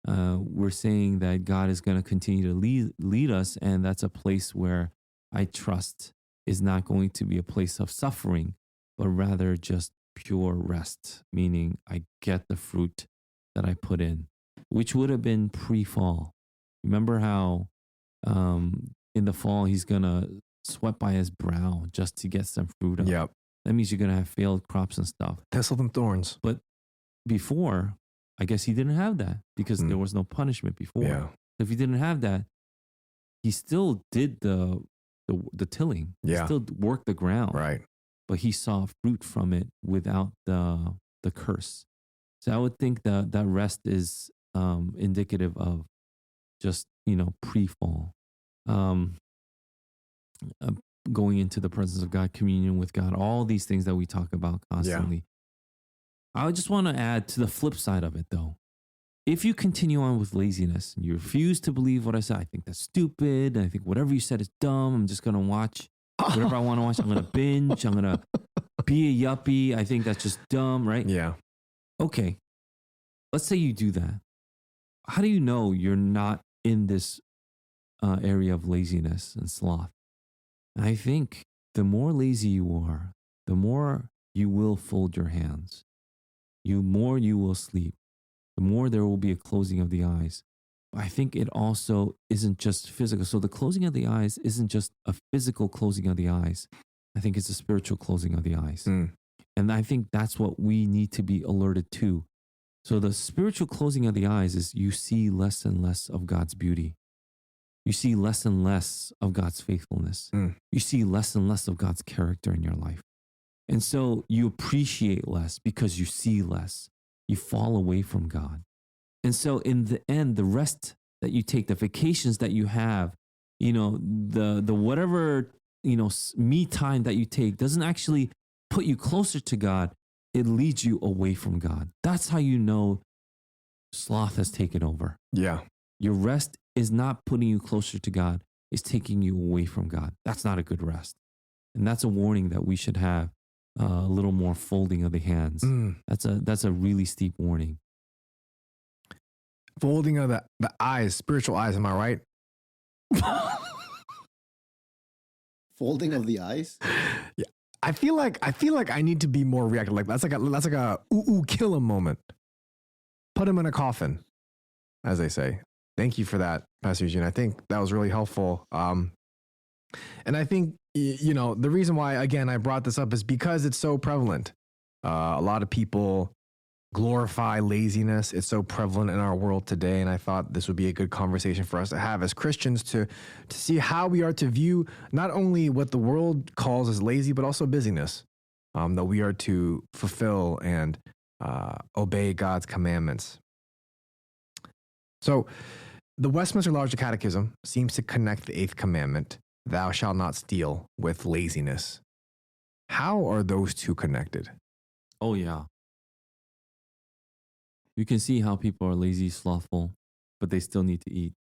We're saying that God is going to continue to lead us. And that's a place where I trust is not going to be a place of suffering, but rather just pure rest, meaning I get the fruit that I put in, which would have been pre-fall. Remember how in the fall, He's going to sweat by His brow just to get some fruit up. Yep. That means you're going to have failed crops and stuff. Thistles and thorns. But before, I guess He didn't have that because there was no punishment before. Yeah. If He didn't have that, He still did the tilling. Yeah. He still worked the ground. Right. But He saw fruit from it without the curse. So I would think that rest is indicative of just, pre-fall. Going into the presence of God, communion with God, all these things that we talk about constantly. I just want to add to the flip side of it, though. If you continue on with laziness and you refuse to believe what I said, I think that's stupid. I think whatever you said is dumb. I'm just going to watch whatever I want to watch. I'm going to binge. I'm going to be a yuppie. I think that's just dumb, right? Yeah. Okay. Let's say you do that. How do you know you're not in this area of laziness and sloth? I think the more lazy you are, the more you will fold your hands. The more you will sleep. The more there will be a closing of the eyes. I think it also isn't just physical. So the closing of the eyes isn't just a physical closing of the eyes. I think it's a spiritual closing of the eyes. And I think that's what we need to be alerted to. So the spiritual closing of the eyes is you see less and less of God's beauty. You see less and less of God's faithfulness. You see less and less of God's character in your life. And so you appreciate less because you see less. You fall away from God. And so in the end, the rest that you take, the vacations that you have, the whatever, me time that you take doesn't actually put you closer to God. It leads you away from God. That's how you know sloth has taken over. Yeah. Your rest is not putting you closer to God. It's taking you away from God. That's not a good rest. And that's a warning that we should have a little more folding of the hands. That's a really steep warning. Folding of the eyes, spiritual eyes, am I right? Folding of the eyes. Yeah. I feel like I need to be more reactive. Like that's like a ooh kill him moment. Put him in a coffin, as they say. Thank you for that, Pastor Eugene. I think that was really helpful. And I think the reason why again I brought this up is because it's so prevalent. A lot of people glorify laziness. It's so prevalent in our world today, and I thought this would be a good conversation for us to have as Christians to see how we are to view not only what the world calls as lazy, but also busyness, that we are to fulfill and obey God's commandments. So the Westminster Larger Catechism seems to connect the eighth commandment, thou shalt not steal, with laziness. How are those two connected? Oh, yeah. You can see how people are lazy, slothful, but they still need to eat.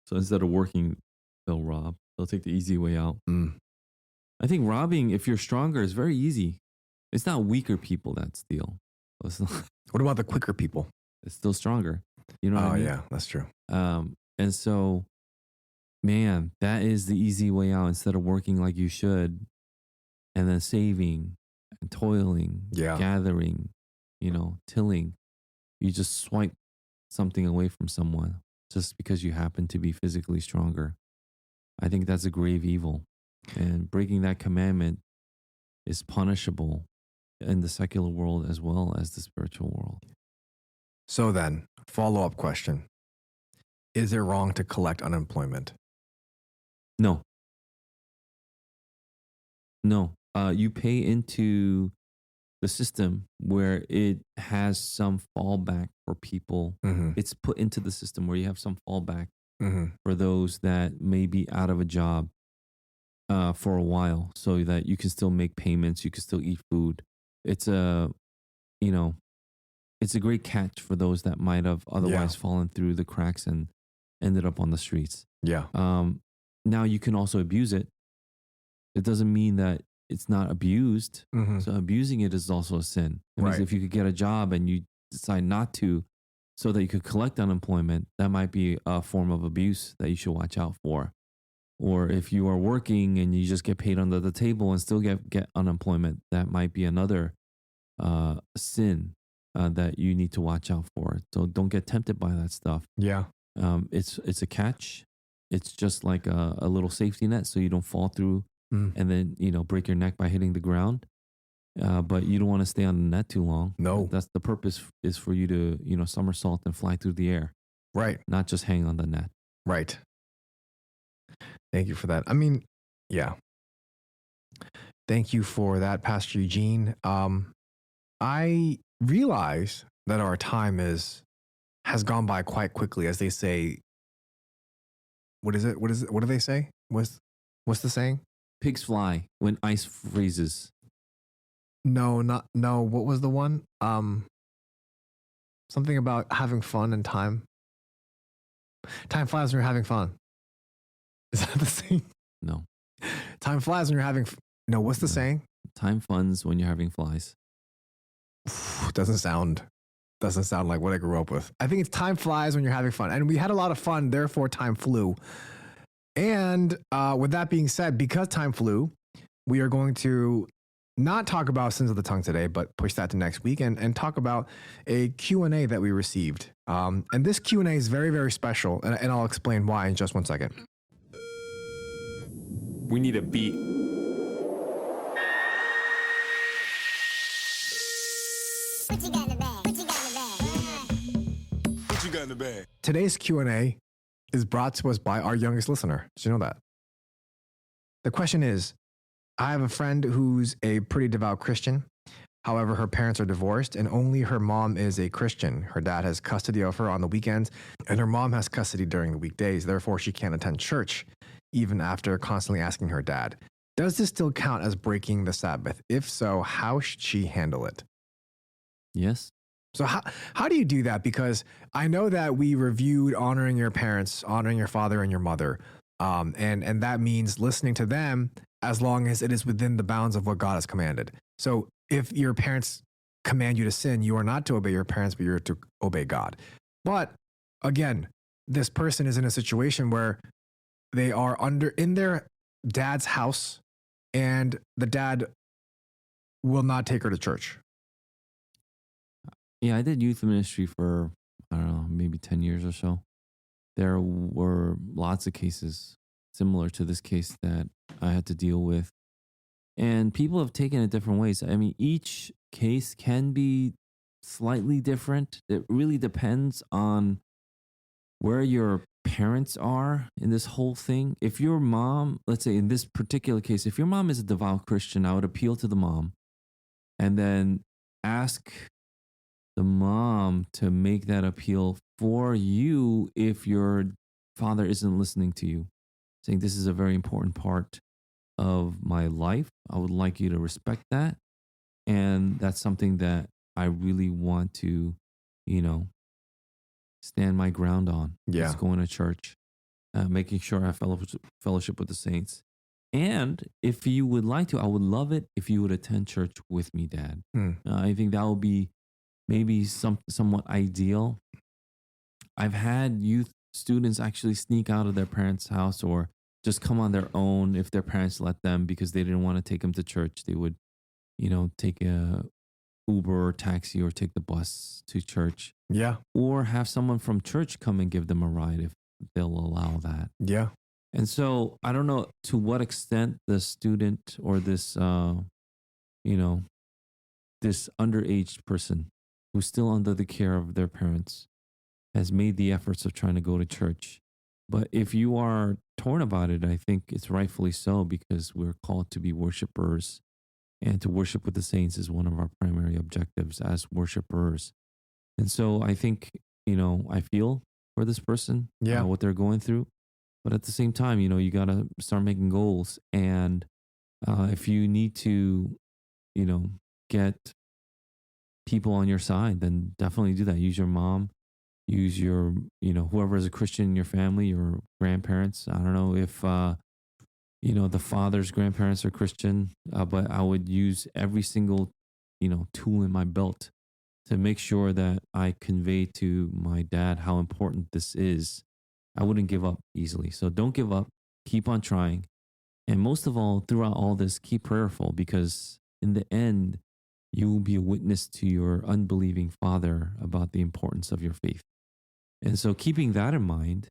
So instead of working, they'll rob. They'll take the easy way out. I think robbing, if you're stronger, is very easy. It's not weaker people that steal. What about the quicker people? It's still stronger. You know what I mean? Yeah, that's true. And so, man, that is the easy way out instead of working like you should and then saving and toiling, gathering, tilling. You just swipe something away from someone just because you happen to be physically stronger. I think that's a grave evil. And breaking that commandment is punishable in the secular world as well as the spiritual world. So then, follow-up question. Is it wrong to collect unemployment? No. You pay into the system where it has some fallback for people. Mm-hmm. It's put into the system where you have some fallback Mm-hmm. for those that may be out of a job for a while, so that you can still make payments, you can still eat food. It's a great catch for those that might have otherwise fallen through the cracks and ended up on the streets. Yeah. Now you can also abuse it. It doesn't mean that it's not abused. Mm-hmm. So abusing it is also a sin. It means if you could get a job and you decide not to, so that you could collect unemployment, that might be a form of abuse that you should watch out for. Or if you are working and you just get paid under the table and still get unemployment, that might be another sin that you need to watch out for. So don't get tempted by that stuff. Yeah. It's a catch. It's just like a little safety net so you don't fall through and then, break your neck by hitting the ground. But you don't want to stay on the net too long. No. That's the purpose, is for you to, somersault and fly through the air. Right. Not just hang on the net. Right. Thank you for that. I mean, yeah. Thank you for that, Pastor Eugene. I realize that our time has gone by quite quickly, as they say. What is it? What do they say? What's the saying? Pigs fly when ice freezes. No. What was the one? Something about having fun and time. Time flies when you're having fun. Is that the saying? No. Time flies when you're having. No. What's the saying? Time funds when you're having flies. Doesn't sound like what I grew up with. I think it's time flies when you're having fun. And we had a lot of fun, therefore time flew. And with that being said, because time flew, we are going to not talk about sins of the tongue today, but push that to next week and talk about a Q&A that we received. And this Q&A is very, very special, and I'll explain why in just one second. We need a beat. What you got in the bag? What you got in the bag? What you got in the bag? Today's Q&A is brought to us by our youngest listener. Did you know that? The question is, I have a friend who's a pretty devout Christian. However, her parents are divorced and only her mom is a Christian. Her dad has custody of her on the weekends and her mom has custody during the weekdays. Therefore, she can't attend church, even after constantly asking her dad. Does this still count as breaking the Sabbath? If so, how should she handle it? Yes. So how do you do that? Because I know that we reviewed honoring your parents, honoring your father and your mother. And that means listening to them as long as it is within the bounds of what God has commanded. So if your parents command you to sin, you are not to obey your parents, but you're to obey God. But again, this person is in a situation where they are in their dad's house and the dad will not take her to church. Yeah, I did youth ministry for, I don't know, maybe 10 years or so. There were lots of cases similar to this case that I had to deal with. And people have taken it different ways. I mean, each case can be slightly different. It really depends on where your parents are in this whole thing. If your mom, let's say in this particular case, if your mom is a devout Christian, I would appeal to the mom and then ask the mom to make that appeal for you if your father isn't listening to you, saying, "This is a very important part of my life. I would like you to respect that. And that's something that I really want to, you know, stand my ground on." Yeah. It's going to church, making sure I have fellowship with the saints. And if you would like to, I would love it if you would attend church with me, Dad. I think that would be maybe somewhat ideal. I've had youth students actually sneak out of their parents' house or just come on their own if their parents let them because they didn't want to take them to church. They would, take a Uber or taxi or take the bus to church Yeah. or have someone from church come and give them a ride if they'll allow that. Yeah. And so I don't know to what extent the student or this, this underage person who's still under the care of their parents has made the efforts of trying to go to church. But if you are torn about it, I think it's rightfully so because we're called to be worshipers and to worship with the saints is one of our primary objectives as worshipers. And so I think, I feel for this person, Yeah. what they're going through. But at the same time, you got to start making goals. And if you need to, get people on your side, then definitely do that. Use your mom, use your, whoever is a Christian in your family, your grandparents. I don't know if, the father's grandparents are Christian, but I would use every single, tool in my belt to make sure that I convey to my dad how important this is. I wouldn't give up easily. So don't give up. Keep on trying. And most of all, throughout all this, keep prayerful because in the end, you will be a witness to your unbelieving father about the importance of your faith. And so keeping that in mind,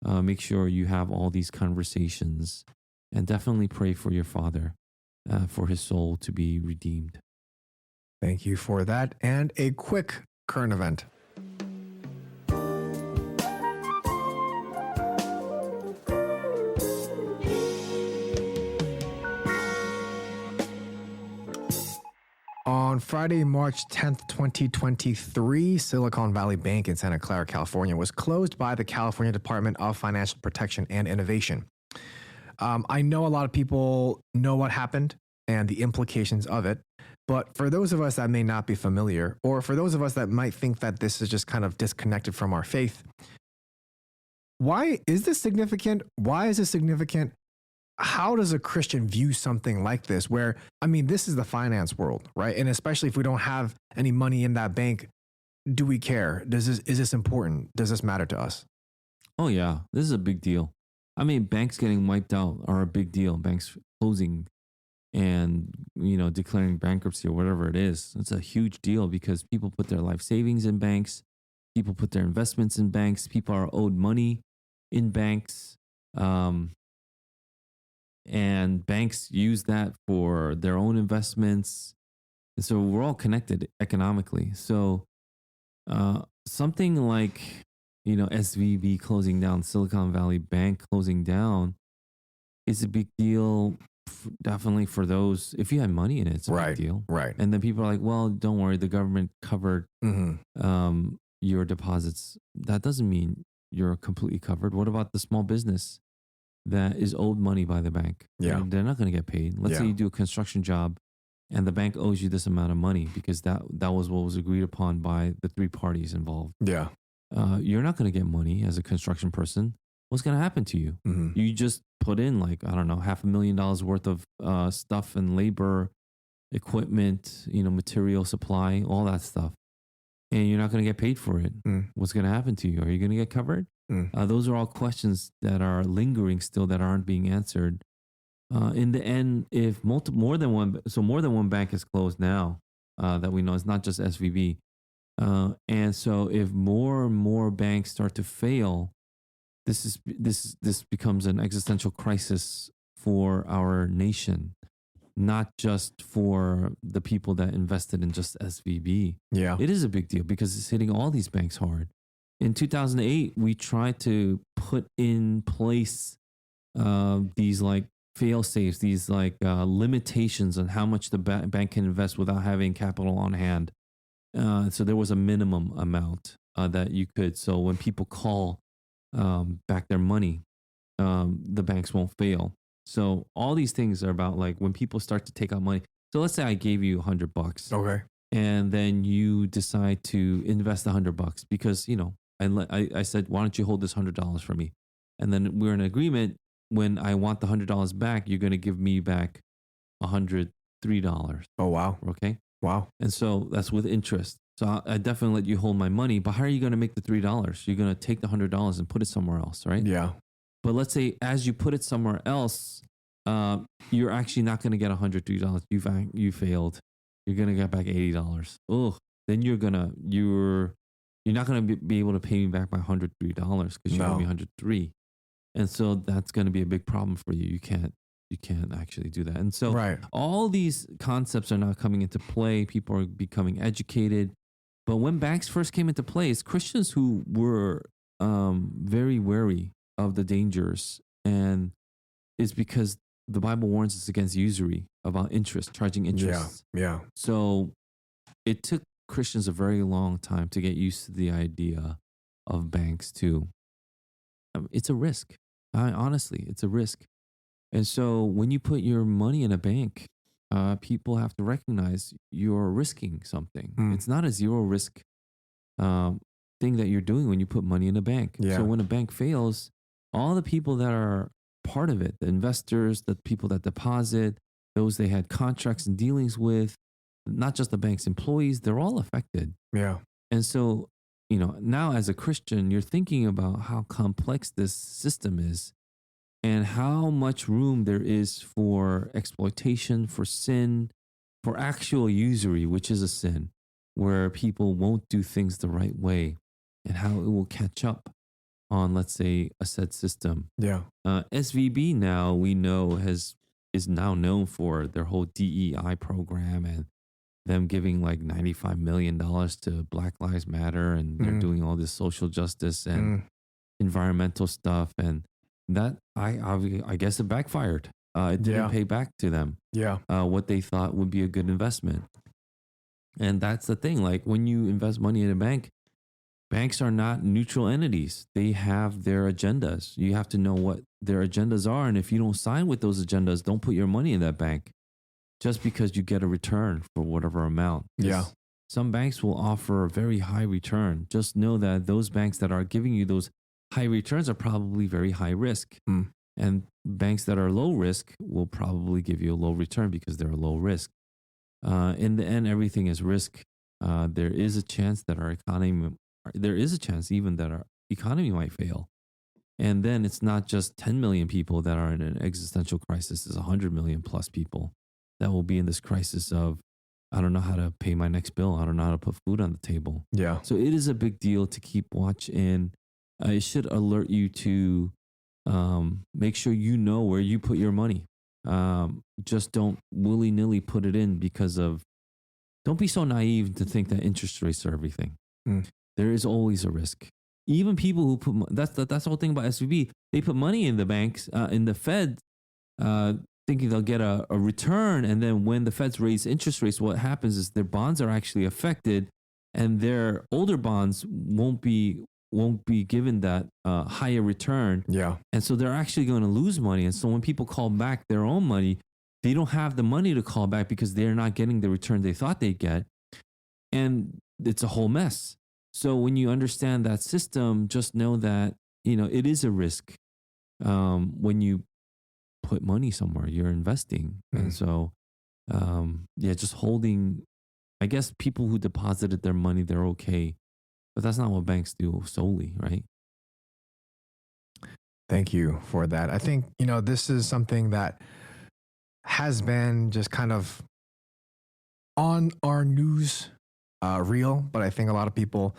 make sure you have all these conversations and definitely pray for your father, for his soul to be redeemed. Thank you for that. And a quick current event. On Friday, March 10th, 2023, Silicon Valley Bank in Santa Clara, California, was closed by the California Department of Financial Protection and Innovation. I know a lot of people know what happened and the implications of it, but for those of us that may not be familiar, or for those of us that might think that this is just kind of disconnected from our faith, why is this significant? Why is this significant? How does a Christian view something like this where, this is the finance world, right? And especially if we don't have any money in that bank, do we care? Is this important? Does this matter to us? Oh, yeah. This is a big deal. Banks getting wiped out are a big deal. Banks closing and, declaring bankruptcy or whatever it is. It's a huge deal because people put their life savings in banks. People put their investments in banks. People are owed money in banks. And banks use that for their own investments. And so we're all connected economically. So something like, SVB closing down, Silicon Valley Bank closing down is a big deal, definitely for those. If you had money in it, it's a big deal. Right. And then people are like, well, don't worry, the government covered your deposits. That doesn't mean you're completely covered. What about the small business that is owed money by the bank? Yeah. They're not going to get paid. Let's say you do a construction job and the bank owes you this amount of money because that was what was agreed upon by the three parties involved. Yeah. You're not going to get money as a construction person. What's going to happen to you? Mm-hmm. You just put in $500,000 worth of stuff and labor, equipment, material supply, all that stuff. And you're not going to get paid for it. What's going to happen to you? Are you going to get covered? Those are all questions that are lingering still that aren't being answered. In the end, if more than one bank is closed now, that we know, it's not just SVB. And so if more and more banks start to fail, this becomes an existential crisis for our nation, not just for the people that invested in just SVB. Yeah. It is a big deal because it's hitting all these banks hard. In 2008, we tried to put in place these like fail safes, these like limitations on how much the bank can invest without having capital on hand. So there was a minimum amount that you could. So when people call back their money, the banks won't fail. So all these things are about like when people start to take out money. So let's say I gave you $100, Okay. and then you decide to invest $100 because I said, why don't you hold this $100 for me? And then we're in agreement. When I want the $100 back, you're going to give me back $103. Oh, wow. Okay. Wow. And so that's with interest. So I definitely let you hold my money, but how are you going to make the $3? You're going to take the $100 and put it somewhere else, right? Yeah. But let's say as you put it somewhere else, you're actually not going to get $103. You failed. You're going to get back $80. Oh, then you're not going to be able to pay me back my $103 because you owe me $103. And so that's going to be a big problem for you. You can't actually do that. And so Right. all these concepts are now coming into play. People are becoming educated. But when banks first came into place, Christians who were very wary of the dangers, and it's because the Bible warns us against usury, about interest, charging interest. Yeah. So it took Christians a very long time to get used to the idea of banks too. It's a risk. Honestly, it's a risk. And so when you put your money in a bank, people have to recognize you're risking something. It's not a zero risk thing that you're doing when you put money in a bank. Yeah. So when a bank fails, all the people that are part of it, the investors, the people that deposit, those they had contracts and dealings with, not just the bank's employees, they're all affected. Yeah. And so, now as a Christian, you're thinking about how complex this system is and how much room there is for exploitation, for sin, for actual usury, which is a sin, where people won't do things the right way, and how it will catch up on, let's say, a said system. Yeah. SVB now we know is now known for their whole DEI program and them giving like $95 million to Black Lives Matter, and they're doing all this social justice and environmental stuff, and that I guess it backfired. It didn't pay back to them. Yeah. What they thought would be a good investment. And that's the thing. Like when you invest money in a bank, banks are not neutral entities. They have their agendas. You have to know what their agendas are. And if you don't sign with those agendas, don't put your money in that bank just because you get a return for whatever amount. Yeah. Some banks will offer a very high return. Just know that those banks that are giving you those high returns are probably very high risk. And banks that are low risk will probably give you a low return because they're low risk. In the end, everything is risk. There is a chance that even that our economy might fail. And then it's not just 10 million people that are in an existential crisis. It's 100 million plus people that will be in this crisis of, I don't know how to pay my next bill. I don't know how to put food on the table. Yeah. So it is a big deal to keep watch, and it should alert you to make sure you know where you put your money. Just don't willy-nilly put it in don't be so naive to think that interest rates are everything. There is always a risk. Even people who that's the whole thing about SVB. They put money in the banks, in the Fed, thinking they'll get a return. And then when the Feds raise interest rates, what happens is their bonds are actually affected, and their older bonds won't be given that higher return. Yeah. And so they're actually going to lose money. And so when people call back their own money, they don't have the money to call back because they're not getting the return they thought they'd get. And it's a whole mess. So when you understand that system, just know that, it is a risk. When you put money somewhere, you're investing. And so, just holding, I guess people who deposited their money, they're okay. But that's not what banks do solely, right? Thank you for that. I think, this is something that has been just kind of on our news reel, but I think a lot of people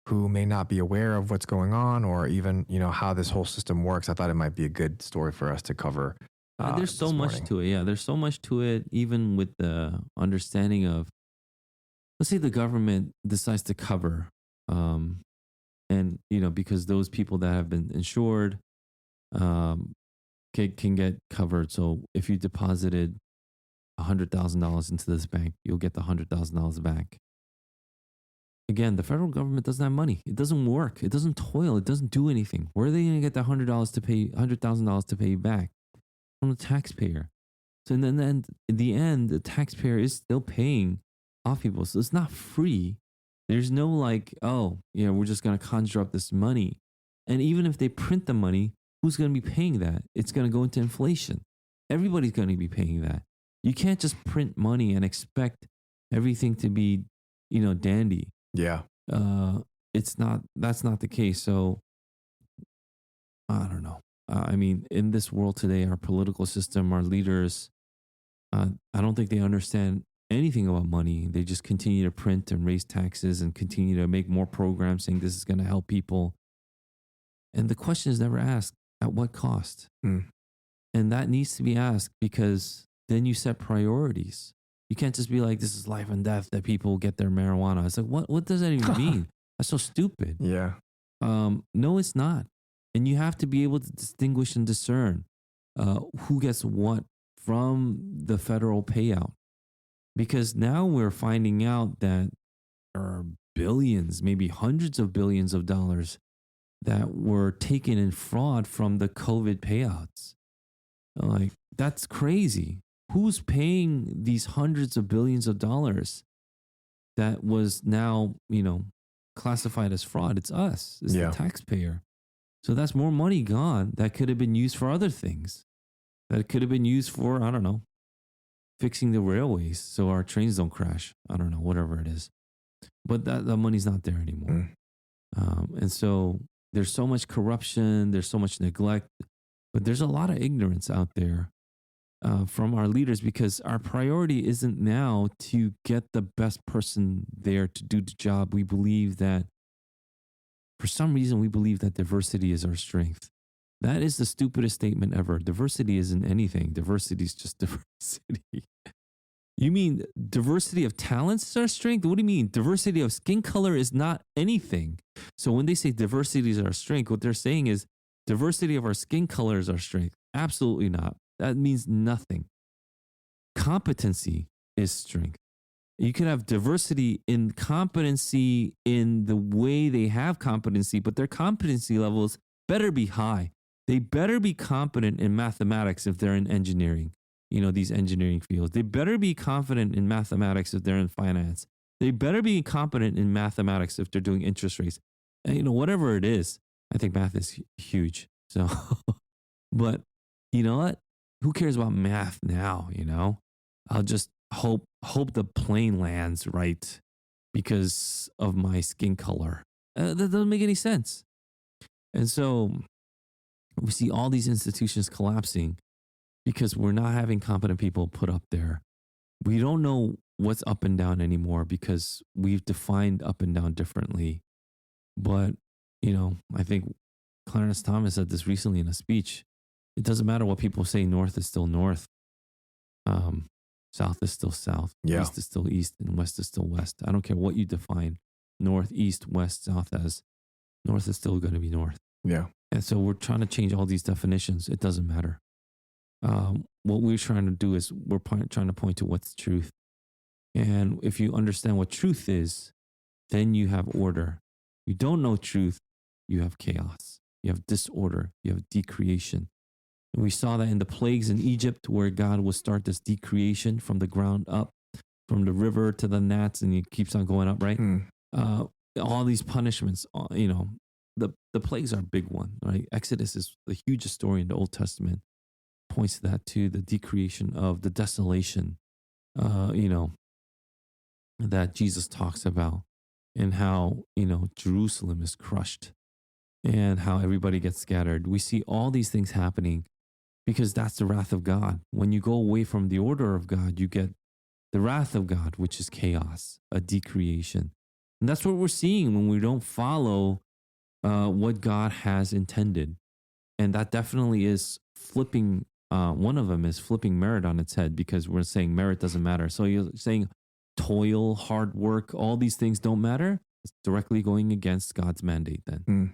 who may not be aware of what's going on or even, how this whole system works, I thought it might be a good story for us to cover There's so this much morning. to it. Yeah, there's so much to it, even with the understanding of, let's say the government decides to cover, um, and because those people that have been insured, um, can get covered. So if you deposited $100,000 into this bank, you'll get the $100,000 back. Again, the federal government doesn't have money. It doesn't work. It doesn't toil. It doesn't do anything. Where are they going to get the $100 to pay $100,000 to pay you back? From the taxpayer. So then in the end, the taxpayer is still paying off people. So it's not free. There's no like, oh, we're just going to conjure up this money. And even if they print the money, who's going to be paying that? It's going to go into inflation. Everybody's going to be paying that. You can't just print money and expect everything to be, dandy. Yeah. That's not the case. So I don't know. I mean, in this world today, our political system, our leaders, I don't think they understand anything about money. They just continue to print and raise taxes and continue to make more programs saying this is going to help people. And the question is never asked, at what cost? Mm. And that needs to be asked, because then you set priorities. You can't just be like, this is life and death that people get their marijuana. It's like, what does that even mean? That's so stupid. Yeah. No, it's not. And you have to be able to distinguish and discern who gets what from the federal payout. Because now we're finding out that there are billions, maybe hundreds of billions of dollars that were taken in fraud from the COVID payouts. Like, that's crazy. Who's paying these hundreds of billions of dollars that was now, classified as fraud? It's us. It's Yeah. the taxpayer. So that's more money gone that could have been used for other things. That could have been used for, I don't know, fixing the railways so our trains don't crash. I don't know, whatever it is. But that money's not there anymore. And so there's so much corruption, there's so much neglect, but there's a lot of ignorance out there from our leaders, because our priority isn't now to get the best person there to do the job. We believe that, for some reason, we believe that diversity is our strength. That is the stupidest statement ever. Diversity isn't anything. Diversity is just diversity. You mean diversity of talents is our strength? What do you mean? Diversity of skin color is not anything. So when they say diversity is our strength, what they're saying is diversity of our skin color is our strength. Absolutely not. That means nothing. Competency is strength. You can have diversity in competency in the way they have competency, but their competency levels better be high. They better be competent in mathematics if they're in engineering, these engineering fields. They better be confident in mathematics if they're in finance. They better be competent in mathematics if they're doing interest rates. And, whatever it is, I think math is huge. So, but you know what? Who cares about math now? I'll just hope the plane lands right because of my skin color. That doesn't make any sense. And so we see all these institutions collapsing because we're not having competent people put up there. We don't know what's up and down anymore because we've defined up and down differently. But, I think Clarence Thomas said this recently in a speech. It doesn't matter what people say, north is still north. South is still south. Yeah. East is still east, and west is still west. I don't care what you define north, east, west, south as. North is still going to be north. Yeah. And so we're trying to change all these definitions. It doesn't matter. What we're trying to do is we're trying to point to what's truth. And if you understand what truth is, then you have order. You don't know truth, you have chaos. You have disorder. You have decreation. And we saw that in the plagues in Egypt, where God will start this decreation from the ground up, from the river to the gnats, and it keeps on going up, right? All these punishments, the plagues are a big one, right? Exodus is the hugest story in the Old Testament. Points to that too, the decreation of the desolation, that Jesus talks about, and how, Jerusalem is crushed and how everybody gets scattered. We see all these things happening because that's the wrath of God. When you go away from the order of God, you get the wrath of God, which is chaos, a decreation. And that's what we're seeing when we don't follow what God has intended. And that definitely is flipping, one of them is flipping merit on its head, because we're saying merit doesn't matter. So you're saying toil, hard work, all these things don't matter. It's directly going against God's mandate then. Mm.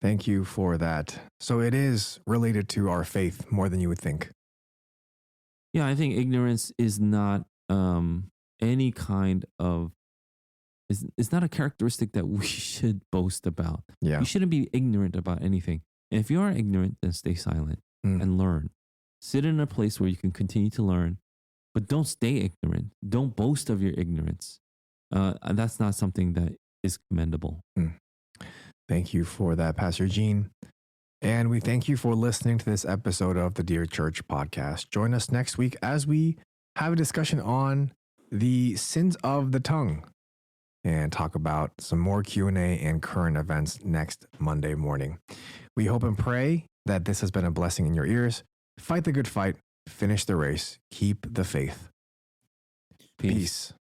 Thank you for that. So it is related to our faith more than you would think. Yeah, I think ignorance is not any kind of, it's not a characteristic that we should boast about. Yeah. You shouldn't be ignorant about anything. And if you are ignorant, then stay silent and learn. Sit in a place where you can continue to learn, but don't stay ignorant. Don't boast of your ignorance. And that's not something that is commendable. Thank you for that, Pastor Gene. And we thank you for listening to this episode of the Dear Church podcast. Join us next week as we have a discussion on the sins of the tongue and talk about some more Q&A and current events next Monday morning. We hope and pray that this has been a blessing in your ears. Fight the good fight, finish the race, keep the faith. Peace.